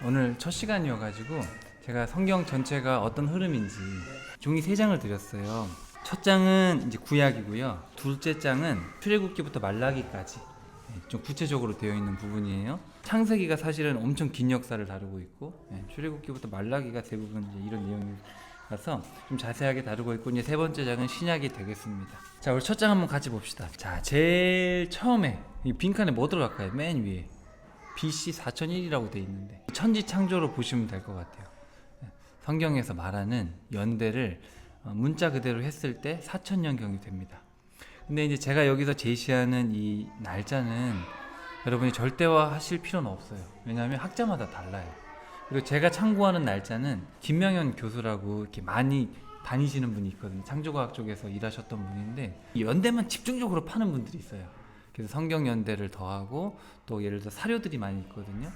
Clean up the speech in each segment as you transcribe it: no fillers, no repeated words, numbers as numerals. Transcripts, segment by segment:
오늘 첫 시간이어가지고 제가 성경 전체가 어떤 흐름인지 종이 3장을 드렸어요. 첫 장은 이제 구약이고요. 둘째 장은 출애굽기부터 말라기까지 좀 구체적으로 되어 있는 부분이에요. 창세기가 사실은 엄청 긴 역사를 다루고 있고, 출애굽기부터 말라기가 대부분 이제 이런 내용이라서 좀 자세하게 다루고 있고, 이제 세 번째 장은 신약이 되겠습니다. 자, 우리 첫 장 한번 같이 봅시다. 자, 제일 처음에 이 빈칸에 뭐 들어갈까요? 맨 위에 BC 4001이라고 돼 있는데 천지 창조로 보시면 될 것 같아요. 성경에서 말하는 연대를 문자 그대로 했을 때 4000년경이 됩니다. 근데 이제 제가 여기서 제시하는 이 날짜는 여러분이 절대화하실 필요는 없어요. 왜냐하면 학자마다 달라요. 그리고 제가 참고하는 날짜는 김명현 교수라고 이렇게 많이 다니시는 분이 있거든요. 창조과학 쪽에서 일하셨던 분인데 이 연대만 집중적으로 파는 분들이 있어요. 그래서 성경 연대를 더하고 또 예를 들어 사료들이 많이 있거든요.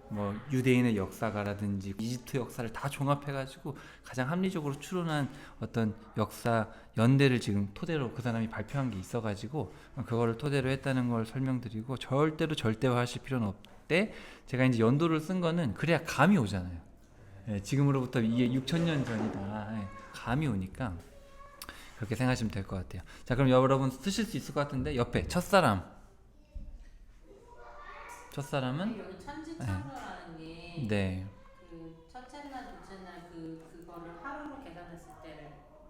뭐 유대인의 역사가라든지 이집트 역사를 다 종합해가지고 가장 합리적으로 추론한 어떤 역사 연대를 지금 토대로 그 사람이 발표한 게 있어가지고 그거를 토대로 했다는 걸 설명드리고, 절대로 절대화하실 필요는 없대. 제가 이제 연도를 쓴 거는 그래야 감이 오잖아요. 지금으로부터 이게 6000년 전이다. 감이 오니까 그렇게 생각하시면 될 것 같아요. 자, 그럼 여러분 쓰실 수 있을 것 같은데 옆에 첫사람은 여기 천지창조라는 게 네. 그 첫째 날, 둘째 날 그거를 하루로 계산했을 때를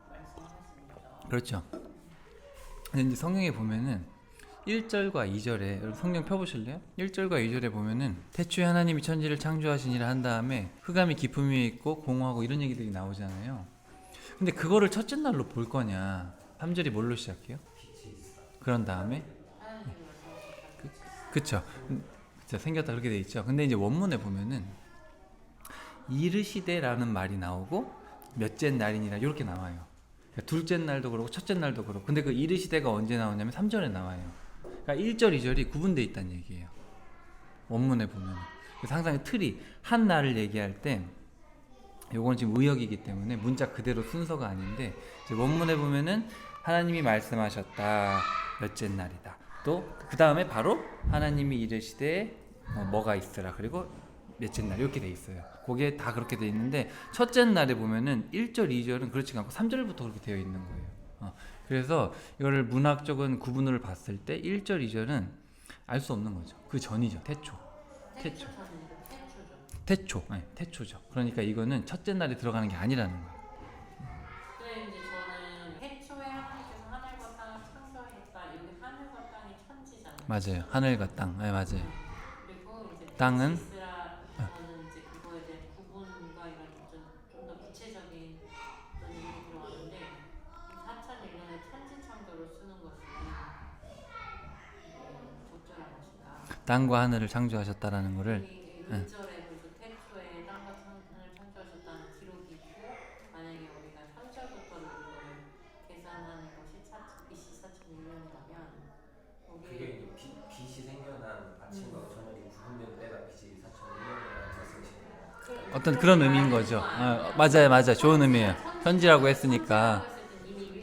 말씀하셨습니다. 그렇죠. 근데 이제 성경에 보면은 1절과 2절에 여러분 성경 펴보실래요? 1절과 2절에 보면은 태초에 하나님이 천지를 창조하시니라 한 다음에 흑암이 깊음 위에 있고 공허하고 이런 얘기들이 나오잖아요. 근데 그거를 첫째 날로 볼 거냐? 3절이 뭘로 시작해요? 그런 다음에 그쵸. 진짜 생겼다 그렇게 돼 있죠. 근데 이제 원문에 보면은 이르시되라는 말이 나오고 몇째 날이니라 이렇게 나와요. 그러니까 둘째 날도 그렇고 첫째 날도 그렇고. 근데 그 이르시되가 언제 나오냐면 3절에 나와요. 그러니까 1절, 2절이 구분되어 있다는 얘기예요. 원문에 보면. 그래서 항상 틀이 한 날을 얘기할 때 요건 지금 의역이기 때문에 문자 그대로 순서가 아닌데, 이제 원문에 보면은 하나님이 말씀하셨다 몇째 날이다. 또 그 다음에 바로 하나님이 이르시되 뭐가 있으라 그리고 몇째 날 이렇게 돼 있어요. 그게 다 그렇게 돼 있는데 첫째 날에 보면은 1절, 2절은 그렇지 않고 3절부터 그렇게 되어 있는 거예요. 그래서 이거를 문학적인 구분을 봤을 때 1절, 2절은 알 수 없는 거죠. 그 전이죠. 태초죠. 그러니까 이거는 첫째 날에 들어가는 게 아니라는 거예요. 그래 이제 저는 태초에 하나님께서 하늘과 땅을 창조하셨다. 이렇게 하늘과 땅이 천지잖아요. 맞아요. 하늘과 땅. 네, 맞아요. 그리고 이제 땅은 이스라에서는 이제 그거에 대한 구분과 이런 좀 더 구체적인 어떤 얘기 들어가는데 4001년에 천지 창조를 쓰는 것은 적절한 것이다. 땅과 하늘을 창조하셨다라는 거를. 네. 1절에 그래서 태초에 땅과 하늘을 창조하셨다는 기록이 있고, 만약에 우리가 3절부터를 이거를 계산하는 것이 BC 4001년이라면 그게 이제 빛이 생겨난 아침과 저녁이 구분된 때가 BC 4001년이라는 말씀이시네요. 어떤 그런 의미인 거죠. 맞아요. 좋은 의미예요. 천지라고 했으니까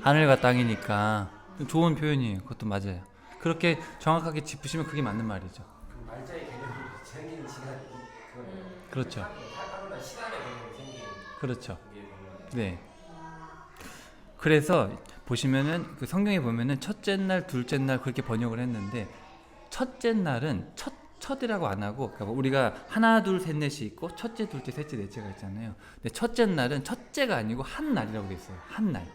하늘과 땅이니까 좋은 표현이에요. 그것도 맞아요. 그렇게 정확하게 짚으시면 그게 맞는 말이죠. 그 말자의 개념이 생기는 시간이 그거네요. 그렇죠. 하루나 시간의 개념이 생기는 그렇죠. 그게 보면 네. 그래서 보시면은 그 성경에 보면은 첫째 날, 둘째 날 그렇게 번역을 했는데, 첫째 날은 첫이라고 안 하고, 그러니까 우리가 하나, 둘, 셋, 넷이 있고 첫째, 둘째, 셋째, 넷째가 있잖아요. 근데 첫째 날은 첫째가 아니고 한 날이라고 돼 있어요. 한 날.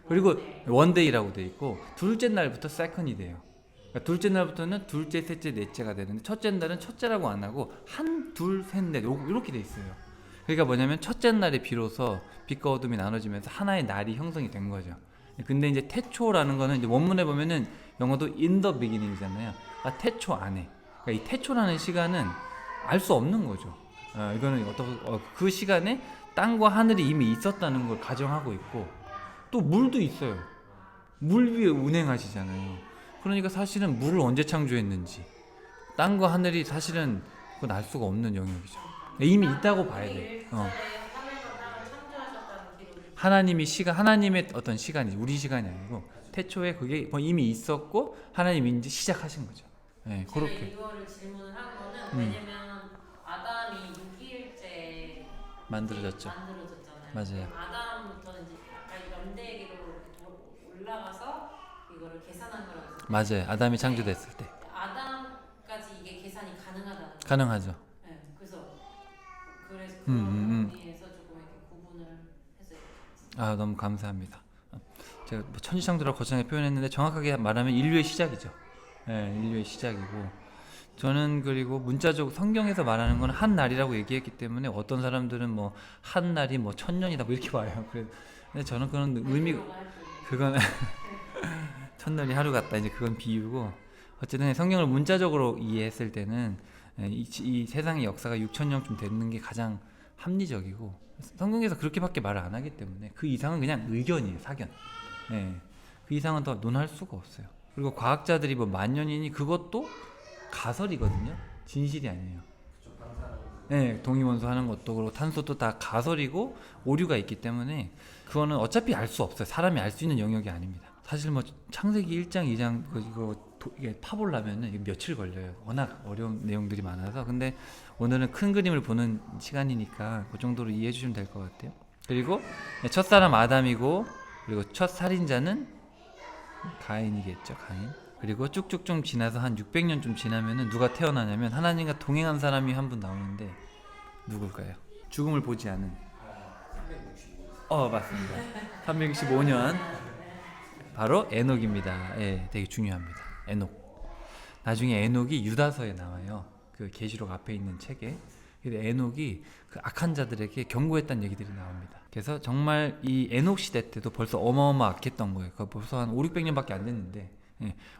그리고 원데이라고 돼 있고, 둘째 날부터 세컨이 돼요. 그러니까 둘째 날부터는 둘째, 셋째, 넷째가 되는데, 첫째 날은 첫째라고 안 하고 한, 둘, 셋, 넷 이렇게 돼 있어요. 그러니까 뭐냐면 첫째 날에 비로소 빛과 어둠이 나눠지면서 하나의 날이 형성이 된 거죠. 근데 이제 태초라는 거는 이제 원문에 보면은 영어도 in the beginning이잖아요. 그러니까 태초 안에. 그러니까 이 태초라는 시간은 알 수 없는 거죠. 이거는 그 시간에 땅과 하늘이 이미 있었다는 걸 가정하고 있고, 또 물도 있어요. 물 위에 운행하시잖아요. 그러니까 사실은 물을 언제 창조했는지, 땅과 하늘이 사실은 그건 알 수가 없는 영역이죠. 이미 있다고 봐야 돼. 하나님의 어떤 시간이 우리 시간이 아니고 태초에 그게 이미 있었고 하나님이 이제 시작하신 거죠. 네, 제가 그렇게. 이거를 질문을 한 거는 왜냐면 아담이 만들어졌죠. 만들어졌잖아요. 맞아요. 아담부터는 이제 약간 연대기로 이렇게 올라가서 이거를 계산한 거라고 했어요. 맞아요. 아담이 창조됐을 때 아담까지 이게 계산이 가능하다는 거예요. 가능하죠. 네, 그래서 그런 음. 의미에서 조금 이렇게 구분을 했어요. 아 너무 감사합니다. 제가 뭐 천지창조라고 거창하게 표현했는데 정확하게 말하면 인류의 시작이죠. 예, 인류의 시작이고 저는 그리고 문자적 성경에서 말하는 건 한 날이라고 얘기했기 때문에 어떤 사람들은 뭐 한 날이 뭐 1000년이다 뭐 이렇게 봐요. 그래서 근데 저는 그런 의미가 그건 천년이 하루 같다 이제 그건 비유고 어쨌든 성경을 문자적으로 이해했을 때는 이 세상의 역사가 6000년쯤 되는 게 가장 합리적이고 성경에서 그렇게밖에 말을 안 하기 때문에 그 이상은 그냥 의견이에요. 사견. 그 이상은 더 논할 수가 없어요. 그리고 과학자들이 뭐 만년이니 그것도 가설이거든요. 진실이 아니에요. 동위원소 하는 것도 그렇고 탄소도 다 가설이고 오류가 있기 때문에 그거는 어차피 알 수 없어요. 사람이 알 수 있는 영역이 아닙니다. 사실 뭐 창세기 1장, 2장 이게 파보려면 이게 며칠 걸려요. 워낙 어려운 내용들이 많아서. 근데 오늘은 큰 그림을 보는 시간이니까 그 정도로 이해해 주시면 될 것 같아요. 그리고 첫사람 아담이고 그리고 첫 살인자는 가인이겠죠. 가인. 그리고 쭉쭉 좀 지나서 한 600년 좀 지나면은 누가 태어나냐면 하나님과 동행한 사람이 한 분 나오는데 누굴까요? 죽음을 보지 않은 365년. 맞습니다. 365년 바로 에녹입니다. 되게 중요합니다. 에녹. 나중에 에녹이 유다서에 나와요. 그 계시록 앞에 있는 책에. 근데 에녹이 그 악한 자들에게 경고했다는 얘기들이 나옵니다. 그래서 정말 이 에녹 시대 때도 벌써 어마어마 악했던 거예요. 벌써 한 5, 600년밖에 안 됐는데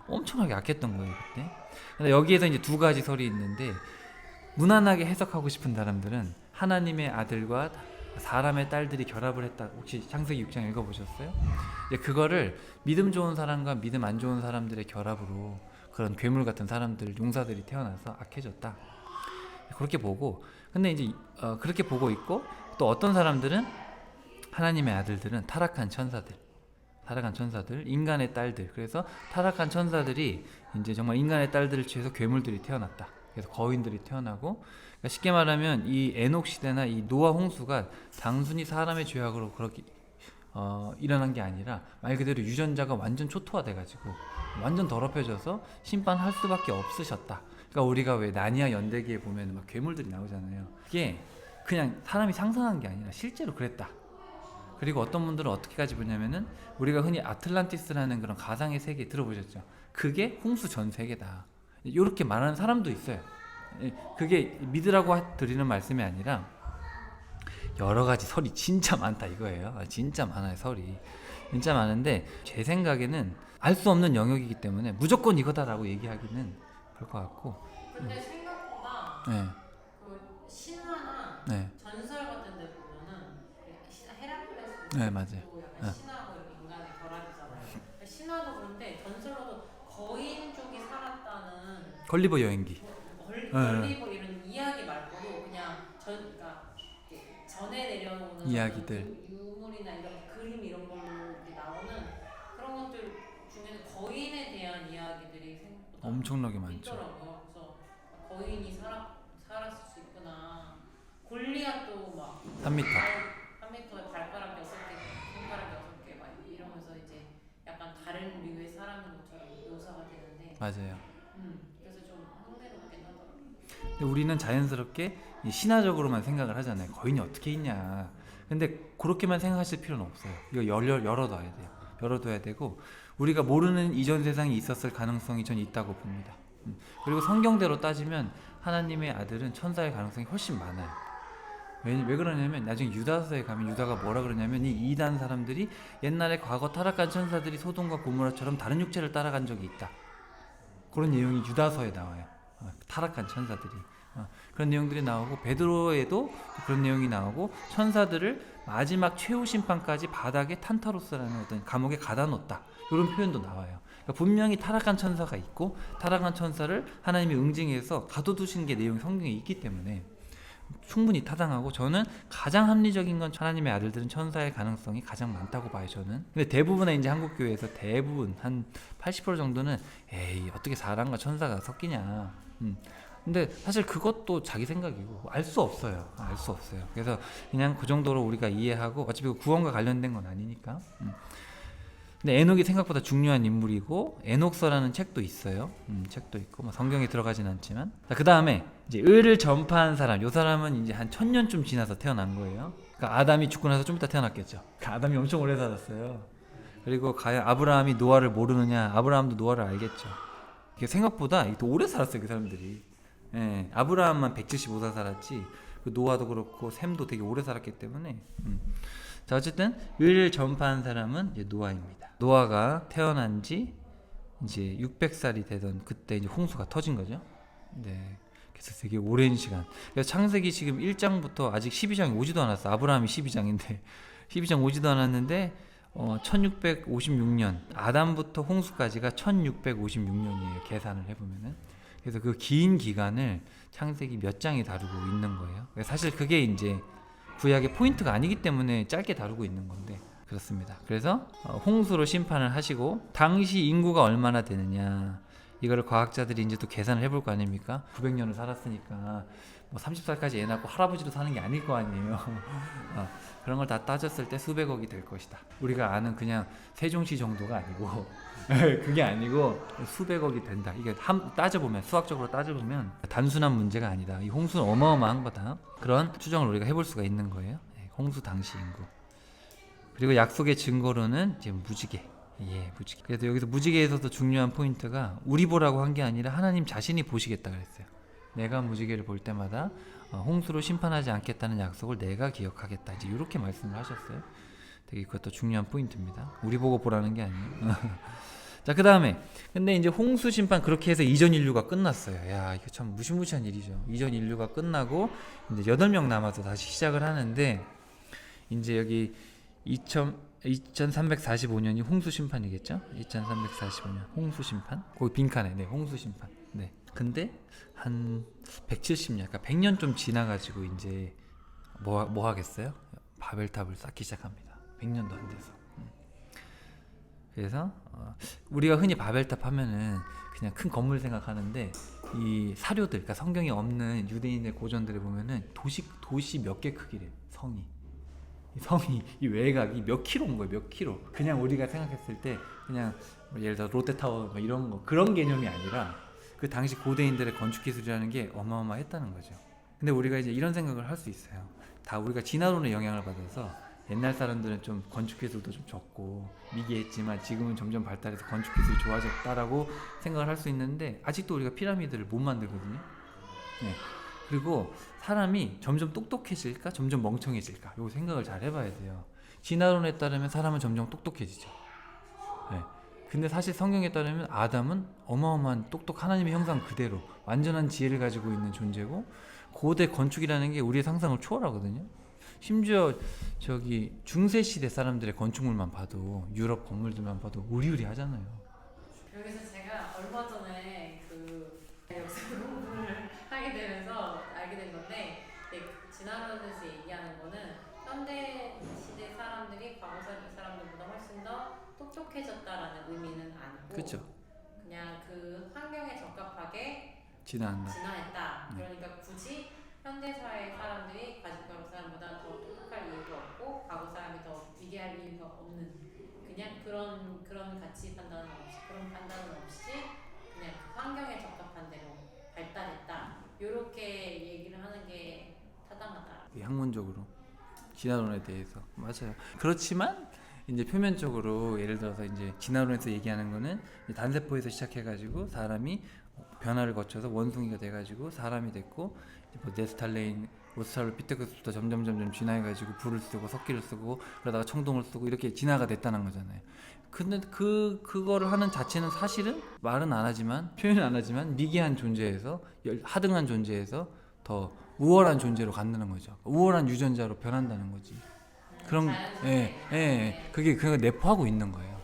엄청나게 악했던 거예요 그때. 근데 여기에서 이제 두 가지 설이 있는데 무난하게 해석하고 싶은 사람들은 하나님의 아들과 사람의 딸들이 결합을 했다. 혹시 창세기 6장 읽어보셨어요? 그거를 믿음 좋은 사람과 믿음 안 좋은 사람들의 결합으로 그런 괴물 같은 사람들, 용사들이 태어나서 악해졌다. 그렇게 보고 근데 이제 그렇게 보고 있고 또 어떤 사람들은 하나님의 아들들은 타락한 천사들, 인간의 딸들. 그래서 타락한 천사들이 이제 정말 인간의 딸들을 취해서 괴물들이 태어났다. 그래서 거인들이 태어나고 그러니까 쉽게 말하면 이 에녹 시대나 이 노아 홍수가 단순히 사람의 죄악으로 그렇게 일어난 게 아니라 말 그대로 유전자가 완전 초토화돼가지고 완전 더럽혀져서 심판할 수밖에 없으셨다. 그러니까 우리가 왜 나니아 연대기에 보면 막 괴물들이 나오잖아요. 이게 그냥 사람이 상상한 게 아니라 실제로 그랬다. 그리고 어떤 분들은 어떻게까지 보냐면은 우리가 흔히 아틀란티스라는 그런 가상의 세계 들어보셨죠? 그게 홍수 전 세계다. 이렇게 말하는 사람도 있어요. 그게 믿으라고 드리는 말씀이 아니라 여러 가지 설이 진짜 많다 이거예요. 진짜 많아요 설이. 진짜 많은데 제 생각에는 알 수 없는 영역이기 때문에 무조건 이거다라고 얘기하기는 그럴 것 같고. 근데 생각보다 그 신화나 전설 같은 데 보면은 헤라클레스 맞아요. 약간 신화하고 인간의 결합이잖아요. 신화도 그런데 전설로도 거인 쪽이 살았다는 걸리버 여행기. 걸리버 이런 이야기 말고도 그냥 그러니까 전에 내려오는 이야기들. 유물이나 이런 그림 이런 걸로 이렇게 나오는 그런 것들 중에는 거인에 대한 이야기들이 생각보다 엄청나게 많죠. 있더라고요. 그래서 거인이 살았을 수 있구나. 골리앗도 막 3m. 3m에 발가락 6개, 손가락 6개 막 이러면서 이제 약간 다른 류의 사람인 것처럼 묘사가 되는데 맞아요. 그래서 좀 흥미롭긴 하더라고요. 근데 우리는 자연스럽게 이 신화적으로만 생각을 하잖아요. 거인이 어떻게 있냐. 근데 그렇게만 생각하실 필요는 없어요. 이거 열어둬야 돼요. 열어둬야 되고 우리가 모르는 이전 세상이 있었을 가능성이 전 있다고 봅니다. 그리고 성경대로 따지면 하나님의 아들은 천사의 가능성이 훨씬 많아요. 왜 그러냐면 나중에 유다서에 가면 유다가 뭐라 그러냐면 이 이단 사람들이 옛날에 과거 타락한 천사들이 소돔과 고모라처럼 다른 육체를 따라간 적이 있다. 그런 내용이 유다서에 나와요. 타락한 천사들이. 그런 내용들이 나오고 베드로에도 그런 내용이 나오고 천사들을 마지막 최후 심판까지 바닥에 탄타로스라는 어떤 감옥에 가다 놓았다. 이런 표현도 나와요. 그러니까 분명히 타락한 천사가 있고 타락한 천사를 하나님이 응징해서 가둬두신 게 내용이 성경에 있기 때문에 충분히 타당하고 저는 가장 합리적인 건 하나님의 아들들은 천사의 가능성이 가장 많다고 봐요. 저는. 근데 대부분의 이제 한국 교회에서 대부분 한 80% 정도는 에이 어떻게 사람과 천사가 섞이냐. 근데 사실 그것도 자기 생각이고 알 수 없어요. 알 수 없어요. 그래서 그냥 그 정도로 우리가 이해하고 어차피 그 구원과 관련된 건 아니니까. 근데 에녹이 생각보다 중요한 인물이고 에녹서라는 책도 있어요. 책도 있고 뭐 성경에 들어가진 않지만. 자, 그 다음에 이제 의를 전파한 사람. 요 사람은 이제 한 1000년쯤 지나서 태어난 거예요. 그러니까 아담이 죽고 나서 좀 이따 태어났겠죠. 그러니까 아담이 엄청 오래 살았어요. 그리고 과연 아브라함이 노아를 모르느냐? 아브라함도 노아를 알겠죠. 이게 생각보다 또 오래 살았어요, 그 사람들이. 예, 아브라함만 175살 살았지. 그 노아도 그렇고 셈도 되게 오래 살았기 때문에. 자, 어쨌든 의를 전파한 사람은 이제 노아입니다. 노아가 태어난 지 이제 600살이 되던 그때 이제 홍수가 터진 거죠. 네. 그래서 되게 오랜 시간. 그래서 창세기 지금 1장부터 아직 12장이 오지도 않았어. 아브라함이 12장인데 12장 오지도 않았는데 1656년 아담부터 홍수까지가 1656년이에요. 계산을 해보면은. 그래서 그 긴 기간을 창세기 몇 장이 다루고 있는 거예요. 사실 그게 이제 구약의 포인트가 아니기 때문에 짧게 다루고 있는 건데 그렇습니다. 그래서 홍수로 심판을 하시고 당시 인구가 얼마나 되느냐 이거를 과학자들이 이제 또 계산을 해볼 거 아닙니까? 900년을 살았으니까 뭐 30살까지 애 낳고 할아버지로 사는 게 아닐 거 아니에요. 그런 걸 다 따졌을 때 수백억이 될 것이다. 우리가 아는 그냥 세종시 정도가 아니고 그게 아니고 수백억이 된다. 이게 따져보면 수학적으로 따져보면 단순한 문제가 아니다. 이 홍수는 어마어마한 거다. 그런 추정을 우리가 해볼 수가 있는 거예요. 홍수 당시 인구. 그리고 약속의 증거로는 이제 무지개. 예, 무지개. 그래서 여기서 무지개에서도 중요한 포인트가 우리 보라고 한 게 아니라 하나님 자신이 보시겠다 그랬어요. 내가 무지개를 볼 때마다 홍수로 심판하지 않겠다는 약속을 내가 기억하겠다. 이제 이렇게 말씀을 하셨어요. 되게 그것도 중요한 포인트입니다. 우리 보고 보라는 게 아니에요. 자, 그 다음에 근데 이제 홍수 심판 그렇게 해서 이전 인류가 끝났어요. 야, 이거 참 무시무시한 일이죠. 이전 인류가 끝나고 이제 8명 남아서 다시 시작을 하는데 이제 여기 2345년이 홍수 심판이겠죠? 2345년 홍수 심판. 거기 빈칸에 네, 홍수 심판. 네. 근데 한 170년, 그러니까 100년 좀 지나가지고 이제 뭐 하겠어요? 바벨탑을 쌓기 시작합니다. 100년도 안 돼서. 그래서 우리가 흔히 바벨탑 하면은 그냥 큰 건물 생각하는데 이 사료들, 그러니까 성경에 없는 유대인의 고전들을 보면은 도시 몇 개 크기래요. 성이 이 외곽이 몇 킬로인 거예요. 몇 킬로. 그냥 우리가 생각했을 때 그냥 뭐 예를 들어 롯데타워 뭐 이런 거 그런 개념이 아니라 그 당시 고대인들의 건축 기술이라는 게 어마어마했다는 거죠. 근데 우리가 이제 이런 생각을 할 수 있어요. 다 우리가 진화론의 영향을 받아서 옛날 사람들은 좀 건축 기술도 좀 적고 미개했지만 지금은 점점 발달해서 건축 기술이 좋아졌다라고 생각을 할 수 있는데 아직도 우리가 피라미드를 못 만들거든요. 네. 그리고 사람이 점점 똑똑해질까 점점 멍청해질까 요 생각을 잘 해봐야 돼요. 진화론에 따르면 사람은 점점 똑똑해지죠. 네. 근데 사실 성경에 따르면 아담은 어마어마한 똑똑 하나님의 형상 그대로 완전한 지혜를 가지고 있는 존재고 고대 건축이라는 게 우리의 상상을 초월하거든요. 심지어 저기 중세시대 사람들의 건축물만 봐도 유럽 건물들만 봐도 우리우리하잖아요. 여기서 제가 얼마 전에 그 역사 공부를 하게 되면서 알게 된 건데 진화론에서 얘기하는 거는 현대 시대 사람들이 과거 사람들보다 훨씬 더 똑똑해졌다라는 의미는 아니고 그렇죠. 그냥 그 환경에 적합하게 진화한다. 진화했다. 그러니까 굳이 현대 사회 사람들이 과거 사람보다 더 똑똑할 이유가 없고 과거 사람이 더 위대할 이유가 없는 그냥 그런 가치 판단은 없이 그런 판단은 없이 그냥 그 환경에 적합한 대로 발달했다. 이렇게 얘기를 하는 게 타당하다. 학문적으로 진화론에 대해서 맞아요. 그렇지만 이제 표면적으로 예를 들어서 이제 진화론에서 얘기하는 거는 단세포에서 시작해가지고 사람이 변화를 거쳐서 원숭이가 돼가지고 사람이 됐고 뭐 네스탈레인, 오스트랄로피테쿠스부터 점점 진화해가지고 불을 쓰고 석기를 쓰고 그러다가 청동을 쓰고 이렇게 진화가 됐다는 거잖아요. 근데 그거를 하는 자체는 사실은 말은 안 하지만 표현은 안 하지만 미개한 존재에서 하등한 존재에서 더 우월한 존재로 갖는 거죠. 우월한 유전자로 변한다는 거지. 그런 그게 내포하고 있는 거예요.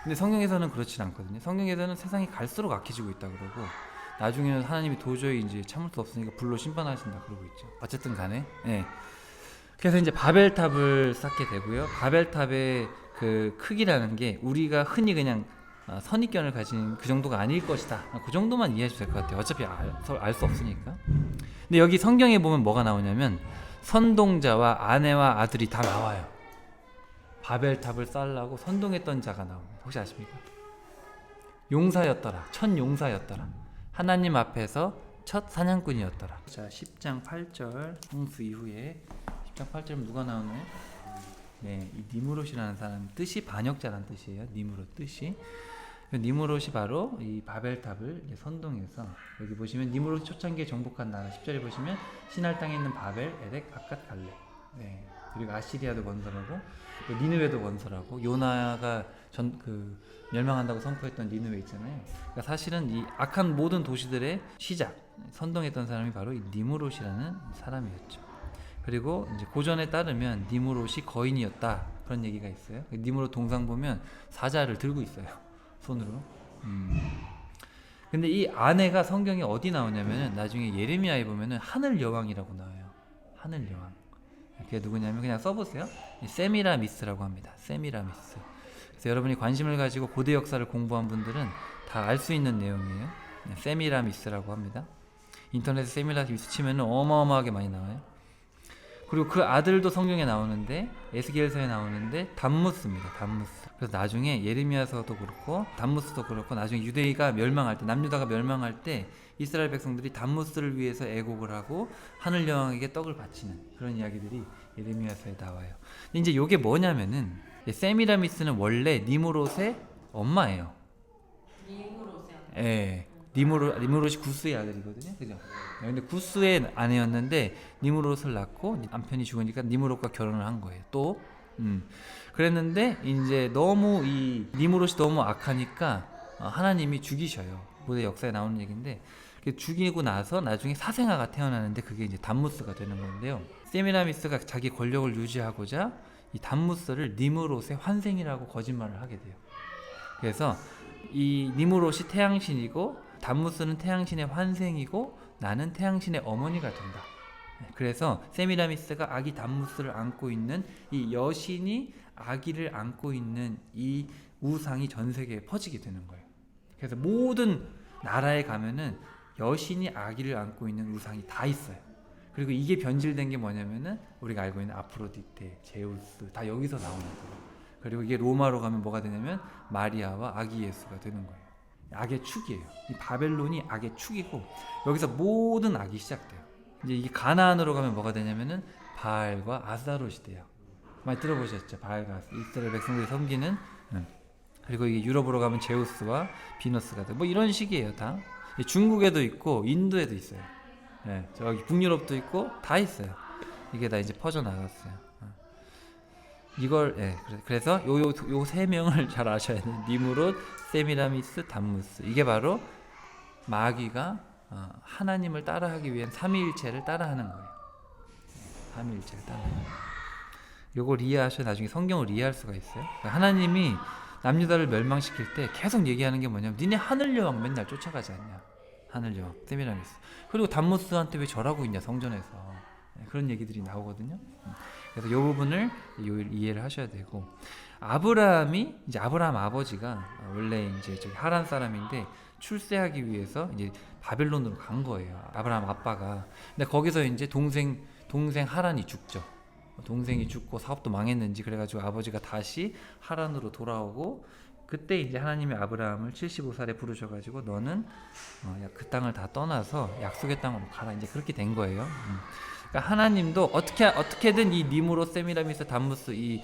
근데 성경에서는 그렇지 않거든요. 성경에서는 세상이 갈수록 악해지고 있다 그러고 나중에는 하나님이 도저히 이제 참을 수 없으니까 불로 심판하신다 그러고 있죠. 어쨌든 간에 그래서 이제 바벨탑을 쌓게 되고요. 바벨탑의 그 크기라는 게 우리가 흔히 그냥 선입견을 가진 그 정도가 아닐 것이다. 그 정도만 이해해도 될 것 같아요. 어차피 알 수 없으니까. 근데 여기 성경에 보면 뭐가 나오냐면 선동자와 아내와 아들이 다 나와요. 바벨탑을 쌓으려고 선동했던 자가 나옵니다. 혹시 아십니까? 용사였더라. 첫 용사였더라. 하나님 앞에서 첫 사냥꾼이었더라. 자, 10장 8절 홍수 이후에 10장 8절 누가 나오나요? 네, 이 니무롯이라는 사람 뜻이 반역자라는 뜻이에요. 니무롯 뜻이. 니무롯이 바로 이 바벨탑을 선동해서 여기 보시면 니무롯 초창기에 정복한 나라 10절에 보시면 시날 땅에 있는 바벨, 에렉, 바갓, 갈렙. 네. 그리고 아시리아도 건설하고 니느웨도 건설하고 요나가 멸망한다고 선포했던 니느웨 있잖아요. 그러니까 사실은 이 악한 모든 도시들의 시작 선동했던 사람이 바로 이 니무롯이라는 사람이었죠. 그리고 이제 고전에 따르면 니무롯이 거인이었다 그런 얘기가 있어요. 니무롯 동상 보면 사자를 들고 있어요. 손으로. 근데 이 아내가 성경에 어디 나오냐면은 나중에 예레미야에 보면은 하늘 여왕이라고 나와요. 하늘 여왕. 그게 누구냐면 그냥 써보세요. 세미라미스라고 합니다. 세미라미스. 그래서 여러분이 관심을 가지고 고대 역사를 공부한 분들은 다 알 수 있는 내용이에요. 세미라미스라고 합니다. 인터넷에 세미라미스 치면은 어마어마하게 많이 나와요. 그리고 그 아들도 성경에 나오는데 에스겔서에 나오는데 담무스입니다. 담무스. 그래서 나중에 예레미야서도 그렇고 담무스도 그렇고 나중에 유대가 멸망할 때 남유다가 멸망할 때 이스라엘 백성들이 담무스를 위해서 애곡을 하고 하늘 여왕에게 떡을 바치는 그런 이야기들이 예레미야서에 나와요. 근데 이제 이게 뭐냐면은 세미라미스는 원래 니무롯의 엄마예요. 니무롯이요? 예. 니무롯이 구스의 아들이거든요. 그죠? 근데 구스의 아내였는데 니무롯을 낳고 남편이 죽으니까 니무롯과 결혼을 한 거예요. 또 그랬는데 이제 너무 이 니무롯이 너무 악하니까 하나님이 죽이셔요. 고대 역사에 나오는 얘기인데 죽이고 나서 나중에 사생아가 태어나는데 그게 이제 담무스가 되는 건데요. 세미라미스가 자기 권력을 유지하고자 이 담무스를 니무롯의 환생이라고 거짓말을 하게 돼요. 그래서 이 니무롯이 태양신이고 담무스는 태양신의 환생이고 나는 태양신의 어머니가 된다. 그래서 세미라미스가 아기 담무스를 안고 있는 이 여신이 아기를 안고 있는 이 우상이 전 세계에 퍼지게 되는 거예요. 그래서 모든 나라에 가면은 여신이 아기를 안고 있는 우상이 다 있어요. 그리고 이게 변질된 게 뭐냐면은 우리가 알고 있는 아프로디테, 제우스 다 여기서 나오는 거예요. 그리고 이게 로마로 가면 뭐가 되냐면 마리아와 아기 예수가 되는 거예요. 악의 축이에요. 이 바벨론이 악의 축이고 여기서 모든 악이 시작돼요. 이제 이게 가나안으로 가면 뭐가 되냐면은 바알과 아스타롯이 돼요. 많이 들어보셨죠? 바알과 이스라엘 백성들이 섬기는. 그리고 이게 유럽으로 가면 제우스와 비너스가 돼. 뭐 이런 식이에요, 다. 중국에도 있고 인도에도 있어요. 네, 저기 북유럽도 있고 다 있어요. 이게 다 이제 퍼져 나갔어요. 이걸 그래서 요 세 명을 잘 아셔야 돼요. 니무롯, 세미라미스, 담무스. 이게 바로 마귀가 하나님을 따라하기 위한 삼위일체를 따라하는 거예요. 삼위일체를 따라하는 거예요. 요걸 이해하셔야 나중에 성경을 이해할 수가 있어요. 그러니까 하나님이 남유다를 멸망시킬 때 계속 얘기하는 게 뭐냐면 니네 하늘 여왕 맨날 쫓아가지 않냐. 하늘 여왕, 세미라미스. 그리고 담무스한테 왜 절하고 있냐 성전에서. 그런 얘기들이 나오거든요. 그래서 이 부분을 이해를 하셔야 되고 아브라함이 이제 아브라함 아버지가 원래 이제 저기 하란 사람인데 출세하기 위해서 이제 바벨론으로 간 거예요. 아브라함 아빠가. 근데 거기서 이제 동생 하란이 죽죠. 동생이 죽고 사업도 망했는지 그래가지고 아버지가 다시 하란으로 돌아오고 그때 이제 하나님이 아브라함을 75살에 부르셔가지고 너는 그 땅을 다 떠나서 약속의 땅으로 가라. 이제 그렇게 된 거예요. 그러니까 하나님도 어떻게든 이 니무롯, 세미라미스, 담무스 이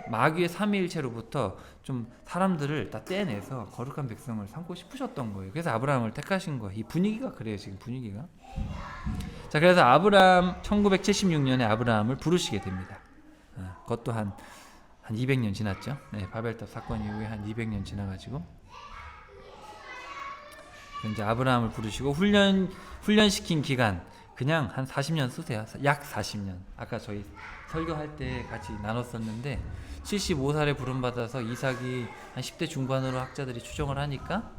마귀의 삼위일체로부터 좀 사람들을 다 떼내서 거룩한 백성을 삼고 싶으셨던 거예요. 그래서 아브라함을 택하신 거예요. 이 분위기가 그래요. 지금 분위기가. 자, 그래서 아브라함 1976년에 아브라함을 부르시게 됩니다. 그것도 한 200년 지났죠. 네, 바벨탑 사건 이후에 한 200년 지나가지고 이제 아브라함을 부르시고 훈련시킨 기간 그냥 한 40년 쓰세요. 약 40년. 아까 저희 설교할 때 같이 나눴었는데 75살에 부름받아서 이삭이 한 10대 중반으로 학자들이 추정을 하니까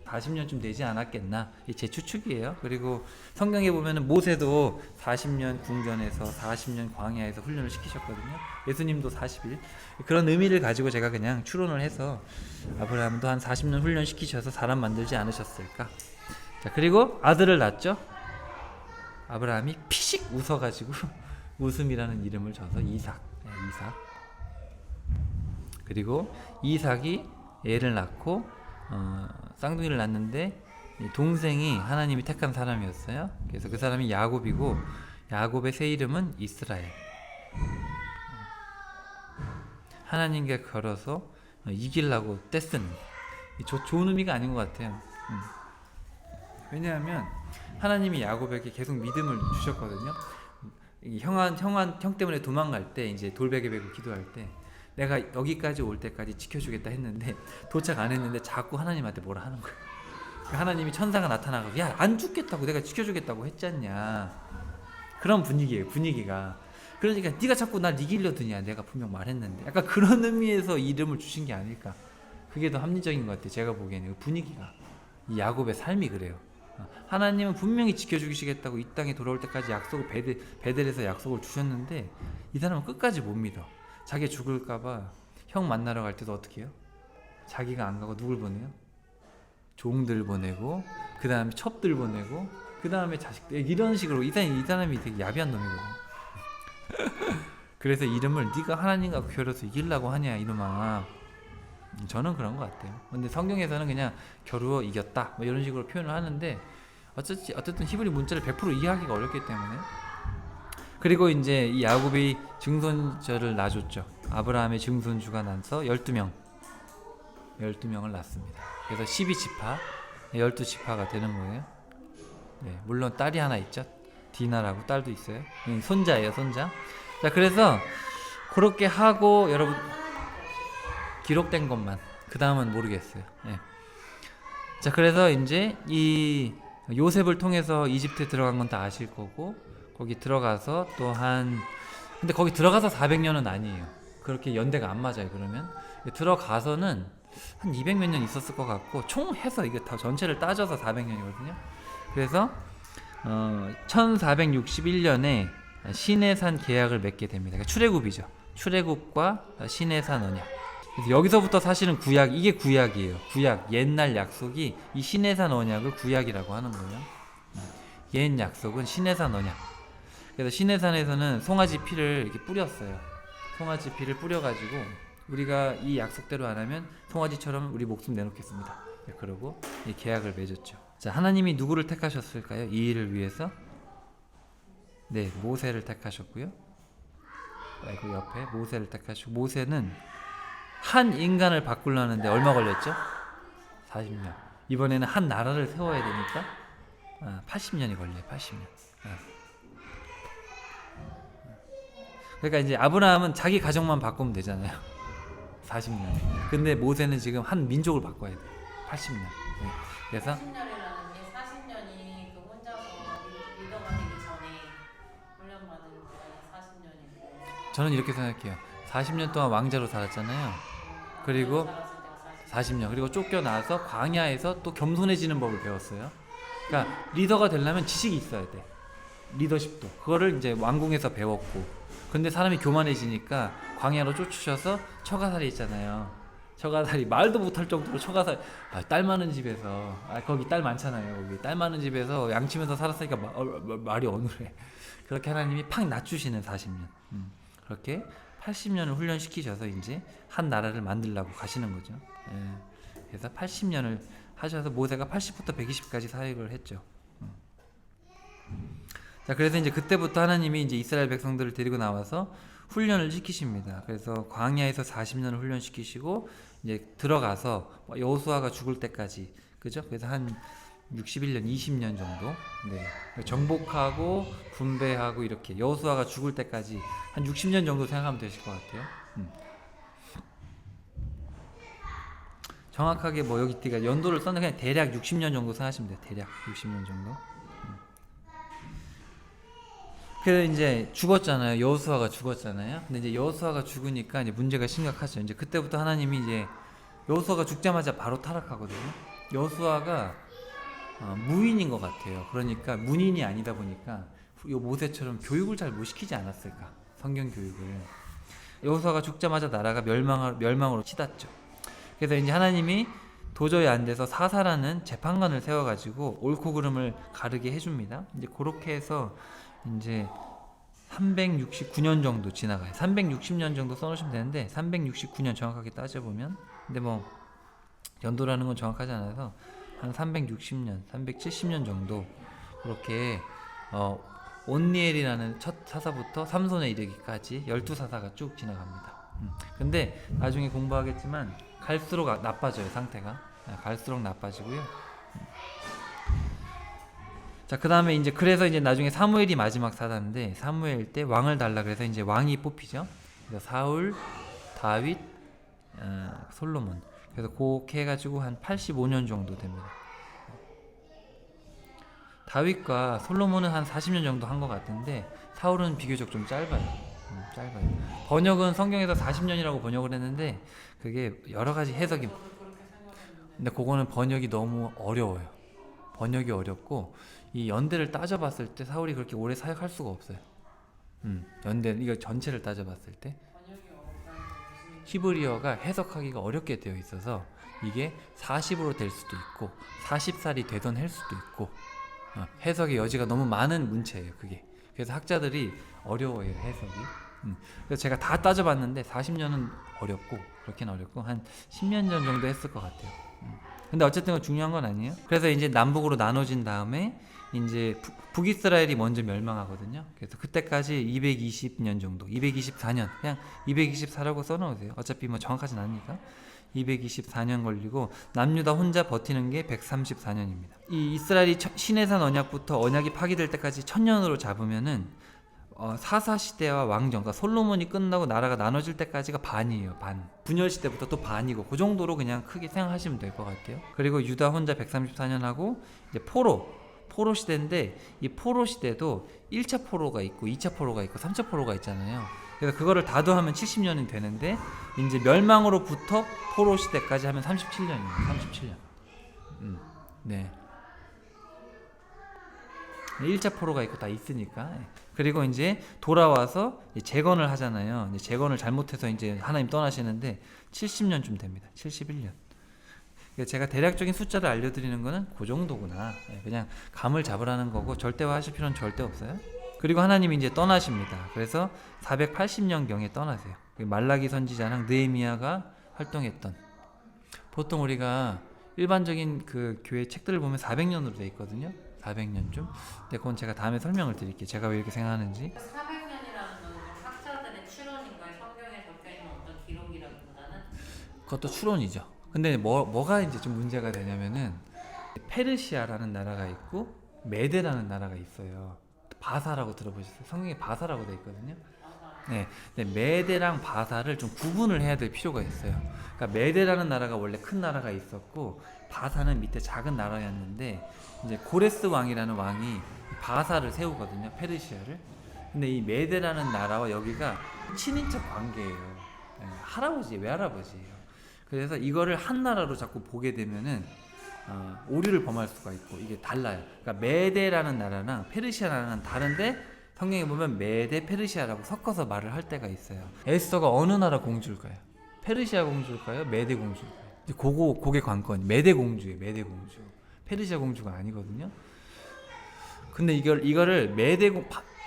40년쯤 되지 않았겠나, 제 추측이에요. 그리고 성경에 보면은 모세도 40년 궁전에서 40년 광야에서 훈련을 시키셨거든요. 예수님도 40일. 그런 의미를 가지고 제가 그냥 추론을 해서 아브라함도 한 40년 훈련 시키셔서 사람 만들지 않으셨을까. 자, 그리고 아들을 낳았죠. 아브라함이 피식 웃어가지고 웃음이라는 이름을 줘서 이삭. 그리고 이삭이 애를 낳고 쌍둥이를 낳는데 동생이 하나님이 택한 사람이었어요. 그래서 그 사람이 야곱이고 야곱의 새 이름은 이스라엘. 하나님께 걸어서 이기려고 떼쓰는 좋은 의미가 아닌 것 같아요. 왜냐하면 하나님이 야곱에게 계속 믿음을 주셨거든요. 형 때문에 도망갈 때 이제 돌베개 베고 기도할 때 내가 여기까지 올 때까지 지켜주겠다 했는데 도착 안 했는데 자꾸 하나님한테 뭐라 하는 거야. 하나님이 천사가 나타나고 야, 안 죽겠다고 내가 지켜주겠다고 했잖냐. 그런 분위기예요. 분위기가. 그러니까 네가 자꾸 날 이기려 드냐. 내가 분명 말했는데. 약간 그런 의미에서 이름을 주신 게 아닐까. 그게 더 합리적인 것 같아요. 제가 보기에는 분위기가. 이 야곱의 삶이 그래요. 하나님은 분명히 지켜주시겠다고 이 땅에 돌아올 때까지 약속을 베델에서 약속을 주셨는데 이 사람은 끝까지 못 믿어. 자기 죽을까봐 형 만나러 갈 때도 어떻게 해요? 자기가 안 가고 누굴 보내요? 종들 보내고 그 다음에 첩들 보내고 그 다음에 자식들 이런 식으로 이 사람이 되게 야비한 놈이거든. 그래서 이름을 네가 하나님과 겨루어서 이기려고 하냐 이놈아. 저는 그런 것 같아요. 근데 성경에서는 그냥 겨루어 이겼다 뭐 이런 식으로 표현을 하는데 어쨌든 히브리 문자를 100% 이해하기가 어렵기 때문에. 그리고 이제 이 야곱이 증손자를 낳아줬죠. 아브라함의 증손주가 나서 12명을 낳습니다. 그래서 12지파 12지파가 되는 거예요. 네, 물론 딸이 하나 있죠. 디나라고 딸도 있어요. 손자예요, 손자. 자, 그래서 그렇게 하고 여러분 기록된 것만, 그 다음은 모르겠어요. 네. 자, 그래서 이제 이 요셉을 통해서 이집트에 들어간 건 다 아실 거고, 거기 들어가서 근데 거기 들어가서 400년은 아니에요. 그렇게 연대가 안 맞아요. 그러면 들어가서는 한 200몇 년 있었을 것 같고, 총 해서 이게 다 전체를 따져서 400년이거든요. 그래서 1461년에 시내산 계약을 맺게 됩니다. 그러니까 출애굽이죠. 출애굽과 시내산 언약. 그래서 여기서부터 사실은 이게 구약이에요. 구약, 옛날 약속이 이 시내산 언약을 구약이라고 하는 거예요. 옛 약속은 시내산 언약. 그래서 시내산에서는 송아지 피를 이렇게 뿌렸어요. 송아지 피를 뿌려가지고 우리가 이 약속대로 안 하면 송아지처럼 우리 목숨 내놓겠습니다. 그러고 이 계약을 맺었죠. 자, 하나님이 누구를 택하셨을까요? 이 일을 위해서? 네, 모세를 택하셨고요. 그 옆에 모세를 택하시고, 모세는 한 인간을 바꾸려는데 얼마 걸렸죠? 40년. 이번에는 한 나라를 세워야 되니까 80년이 걸려요. 80년. 그러니까 이제 아브라함은 자기 가정만 바꾸면 되잖아요. 40년. 근데 모세는 지금 한 민족을 바꿔야 돼. 80년. 네. 그래서 40년이라는 게 40년이 그 혼자서 리더가 되기 전에 훈련받은 게 40년이고. 저는 이렇게 생각해요. 40년 동안 왕자로 살았잖아요. 그리고 40년. 그리고 쫓겨나서 광야에서 또 겸손해지는 법을 배웠어요. 그러니까 리더가 되려면 지식이 있어야 돼. 리더십도. 그거를 이제 왕궁에서 배웠고. 근데 사람이 교만해지니까 광야로 쫓으셔서 처가살이 있잖아요. 처가살이 말도 못할 정도로 처가살. 딸 많은 집에서 거기 딸 많잖아요. 거기 딸 많은 집에서 양치면서 살았으니까 말이 어눌해. 그렇게 하나님이 팍 낮추시는 40년. 그렇게 80년을 훈련시키셔서 이제 한 나라를 만들려고 가시는 거죠. 예. 그래서 80년을 하셔서 모세가 80부터 120까지 사역을 했죠. 자, 그래서 이제 그때부터 하나님이 이제 이스라엘 백성들을 데리고 나와서 훈련을 시키십니다. 그래서 광야에서 40년을 훈련시키시고 이제 들어가서 여호수아가 죽을 때까지, 그죠? 그래서 한 61년, 20년 정도, 네, 정복하고 분배하고 이렇게 여호수아가 죽을 때까지 한 60년 정도 생각하면 되실 것 같아요. 정확하게 뭐 여기 띠가 연도를 썼는데 그냥 대략 60년 정도 생각하시면 돼요. 대략 60년 정도. 그래서 이제 죽었잖아요. 여호수아가 죽었잖아요. 근데 이제 여호수아가 죽으니까 이제 문제가 심각하죠. 이제 그때부터 하나님이 이제 여호수아가 죽자마자 바로 타락하거든요. 여수아가 무인인 것 같아요. 그러니까 문인이 아니다 보니까 이 모세처럼 교육을 잘 못 시키지 않았을까, 성경 교육을. 여호수아가 죽자마자 나라가 멸망으로 치닫죠. 그래서 이제 하나님이 도저히 안 돼서 사사라는 재판관을 세워가지고 옳고 그름을 가르게 해줍니다. 이제 그렇게 해서 이제 369년 정도 지나가요. 360년 정도 써놓으시면 되는데 369년 정확하게 따져보면, 근데 뭐 연도라는 건 정확하지 않아서 한 360년, 370년 정도 그렇게 온니엘이라는 첫 사사부터 삼손에 이르기까지 12사사가 쭉 지나갑니다. 근데 나중에 공부하겠지만 갈수록 나빠져요, 상태가. 갈수록 나빠지고요. 자, 그 다음에 이제 그래서 이제 나중에 사무엘이 마지막 사사인데, 사무엘 때 왕을 달라 그래서 이제 왕이 뽑히죠. 그래서 사울, 다윗, 솔로몬. 그래서 그렇게 해가지고 한 85년 정도 됩니다. 다윗과 솔로몬은 한 40년 정도 한 것 같은데 사울은 비교적 좀 짧아요. 짧아요. 번역은 성경에서 40년이라고 번역을 했는데 그게 여러 가지 해석이. 저도 그렇게 생각했는데. 근데 그거는 번역이 너무 어려워요. 번역이 어렵고 이 연대를 따져봤을 때 사울이 그렇게 오래 사역할 수가 없어요. 연대 이거 전체를 따져봤을 때 번역이 어렵다는 게 무슨 히브리어가 해석하기가 어렵게 되어 있어서 이게 40으로 될 수도 있고 40살이 되던 할 수도 있고 해석의 여지가 너무 많은 문체예요, 그게. 그래서 학자들이 어려워해요, 해석이. 그래서 제가 다 따져봤는데 40년은 어렵고, 그렇게는 어렵고 한 10년 전 정도 했을 것 같아요. 근데 어쨌든 그건 중요한 건 아니에요. 그래서 이제 남북으로 나눠진 다음에 이제 북이스라엘이 먼저 멸망하거든요. 그래서 그때까지 220년 정도, 224년, 그냥 224라고 써놓으세요. 어차피 뭐 정확하진 않으니까. 224년 걸리고 남유다 혼자 버티는 게 134년입니다. 이 이스라엘이 시내산 언약부터 언약이 파기될 때까지 1000년으로 잡으면은 사사 시대와 왕정, 그러니까 솔로몬이 끝나고 나라가 나눠질 때까지가 반이에요. 반. 분열 시대부터 또 반이고 그 정도로 그냥 크게 생각하시면 될 것 같아요. 그리고 유다 혼자 134년 하고 이제 포로 시대인데 이 포로 시대도 1차 포로가 있고 2차 포로가 있고 3차 포로가 있잖아요. 그래서 그거를 다 더하면 70년이 되는데 이제 멸망으로부터 포로 시대까지 하면 37년이에요. 37년. 네. 1차 포로가 있고 다 있으니까. 그리고 이제 돌아와서 재건을 하잖아요. 이제 재건을 잘못해서 이제 하나님 떠나시는데 70년쯤 됩니다. 71년. 제가 대략적인 숫자를 알려드리는 거는 그 정도구나. 그냥 감을 잡으라는 거고 절대화하실 필요는 절대 없어요. 그리고 하나님이 이제 떠나십니다. 그래서 480년경에 떠나세요. 말라기 선지자랑 느헤미야가 활동했던, 보통 우리가 일반적인 그 교회 책들을 보면 400년으로 돼 있거든요. 400년쯤. 근데 그건 제가 다음에 설명을 드릴게요. 제가 왜 이렇게 생각하는지. 400년이라는 건 학자들의 추론인가요? 성경에 적혀 있는 어떤 기록이라기보다는? 그것도 추론이죠. 근데 뭐가 이제 좀 문제가 되냐면은 페르시아라는 나라가 있고 메데라는 나라가 있어요. 바사라고 들어보셨어요? 성경에 바사라고 돼 있거든요. 네, 근데 메데랑 바사를 좀 구분을 해야 될 필요가 있어요. 그러니까 메데라는 나라가 원래 큰 나라가 있었고 바사는 밑에 작은 나라였는데 이제 고레스 왕이라는 왕이 바사를 세우거든요, 페르시아를. 근데 이 메데라는 나라와 여기가 친인척 관계예요. 네, 할아버지, 외할아버지예요. 그래서 이거를 한 나라로 자꾸 보게 되면은 오류를 범할 수가 있고 이게 달라요. 그러니까 메데라는 나라랑 페르시아라는 나라는 다른데 성경에 보면 메데, 페르시아라고 섞어서 말을 할 때가 있어요. 에스더가 어느 나라 공주일까요? 페르시아 공주일까요? 메데 공주일까요? 그게 관건. 메데 공주예요. 메데 공주. 페르시아 공주가 아니거든요. 근데 이거를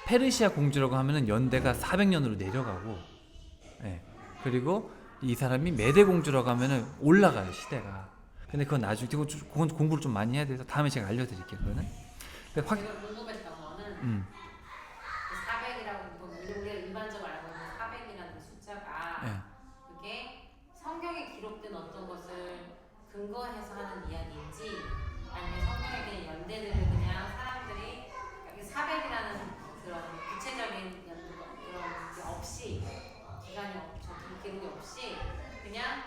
페르시아 공주라고 하면은 연대가 400년으로 내려가고, 네. 그리고 이 사람이 메데 공주라고 하면은 올라가요, 시대가. 근데 그건 나중에 그건 공부를 좀 많이 해야 돼서 다음에 제가 알려드릴게요. 그거는. 제가 궁금했던 거는 400이라고 우리가 일반적으로 알고 있는 400이라는 숫자가 네. 그게 성경에 기록된 어떤 것을 근거해서 하는 이야기인지 아니면 성경에 그냥 연대들을 그냥 사람들이 400이라는 그런 구체적인 그런 게 없이 기록이 없이 그냥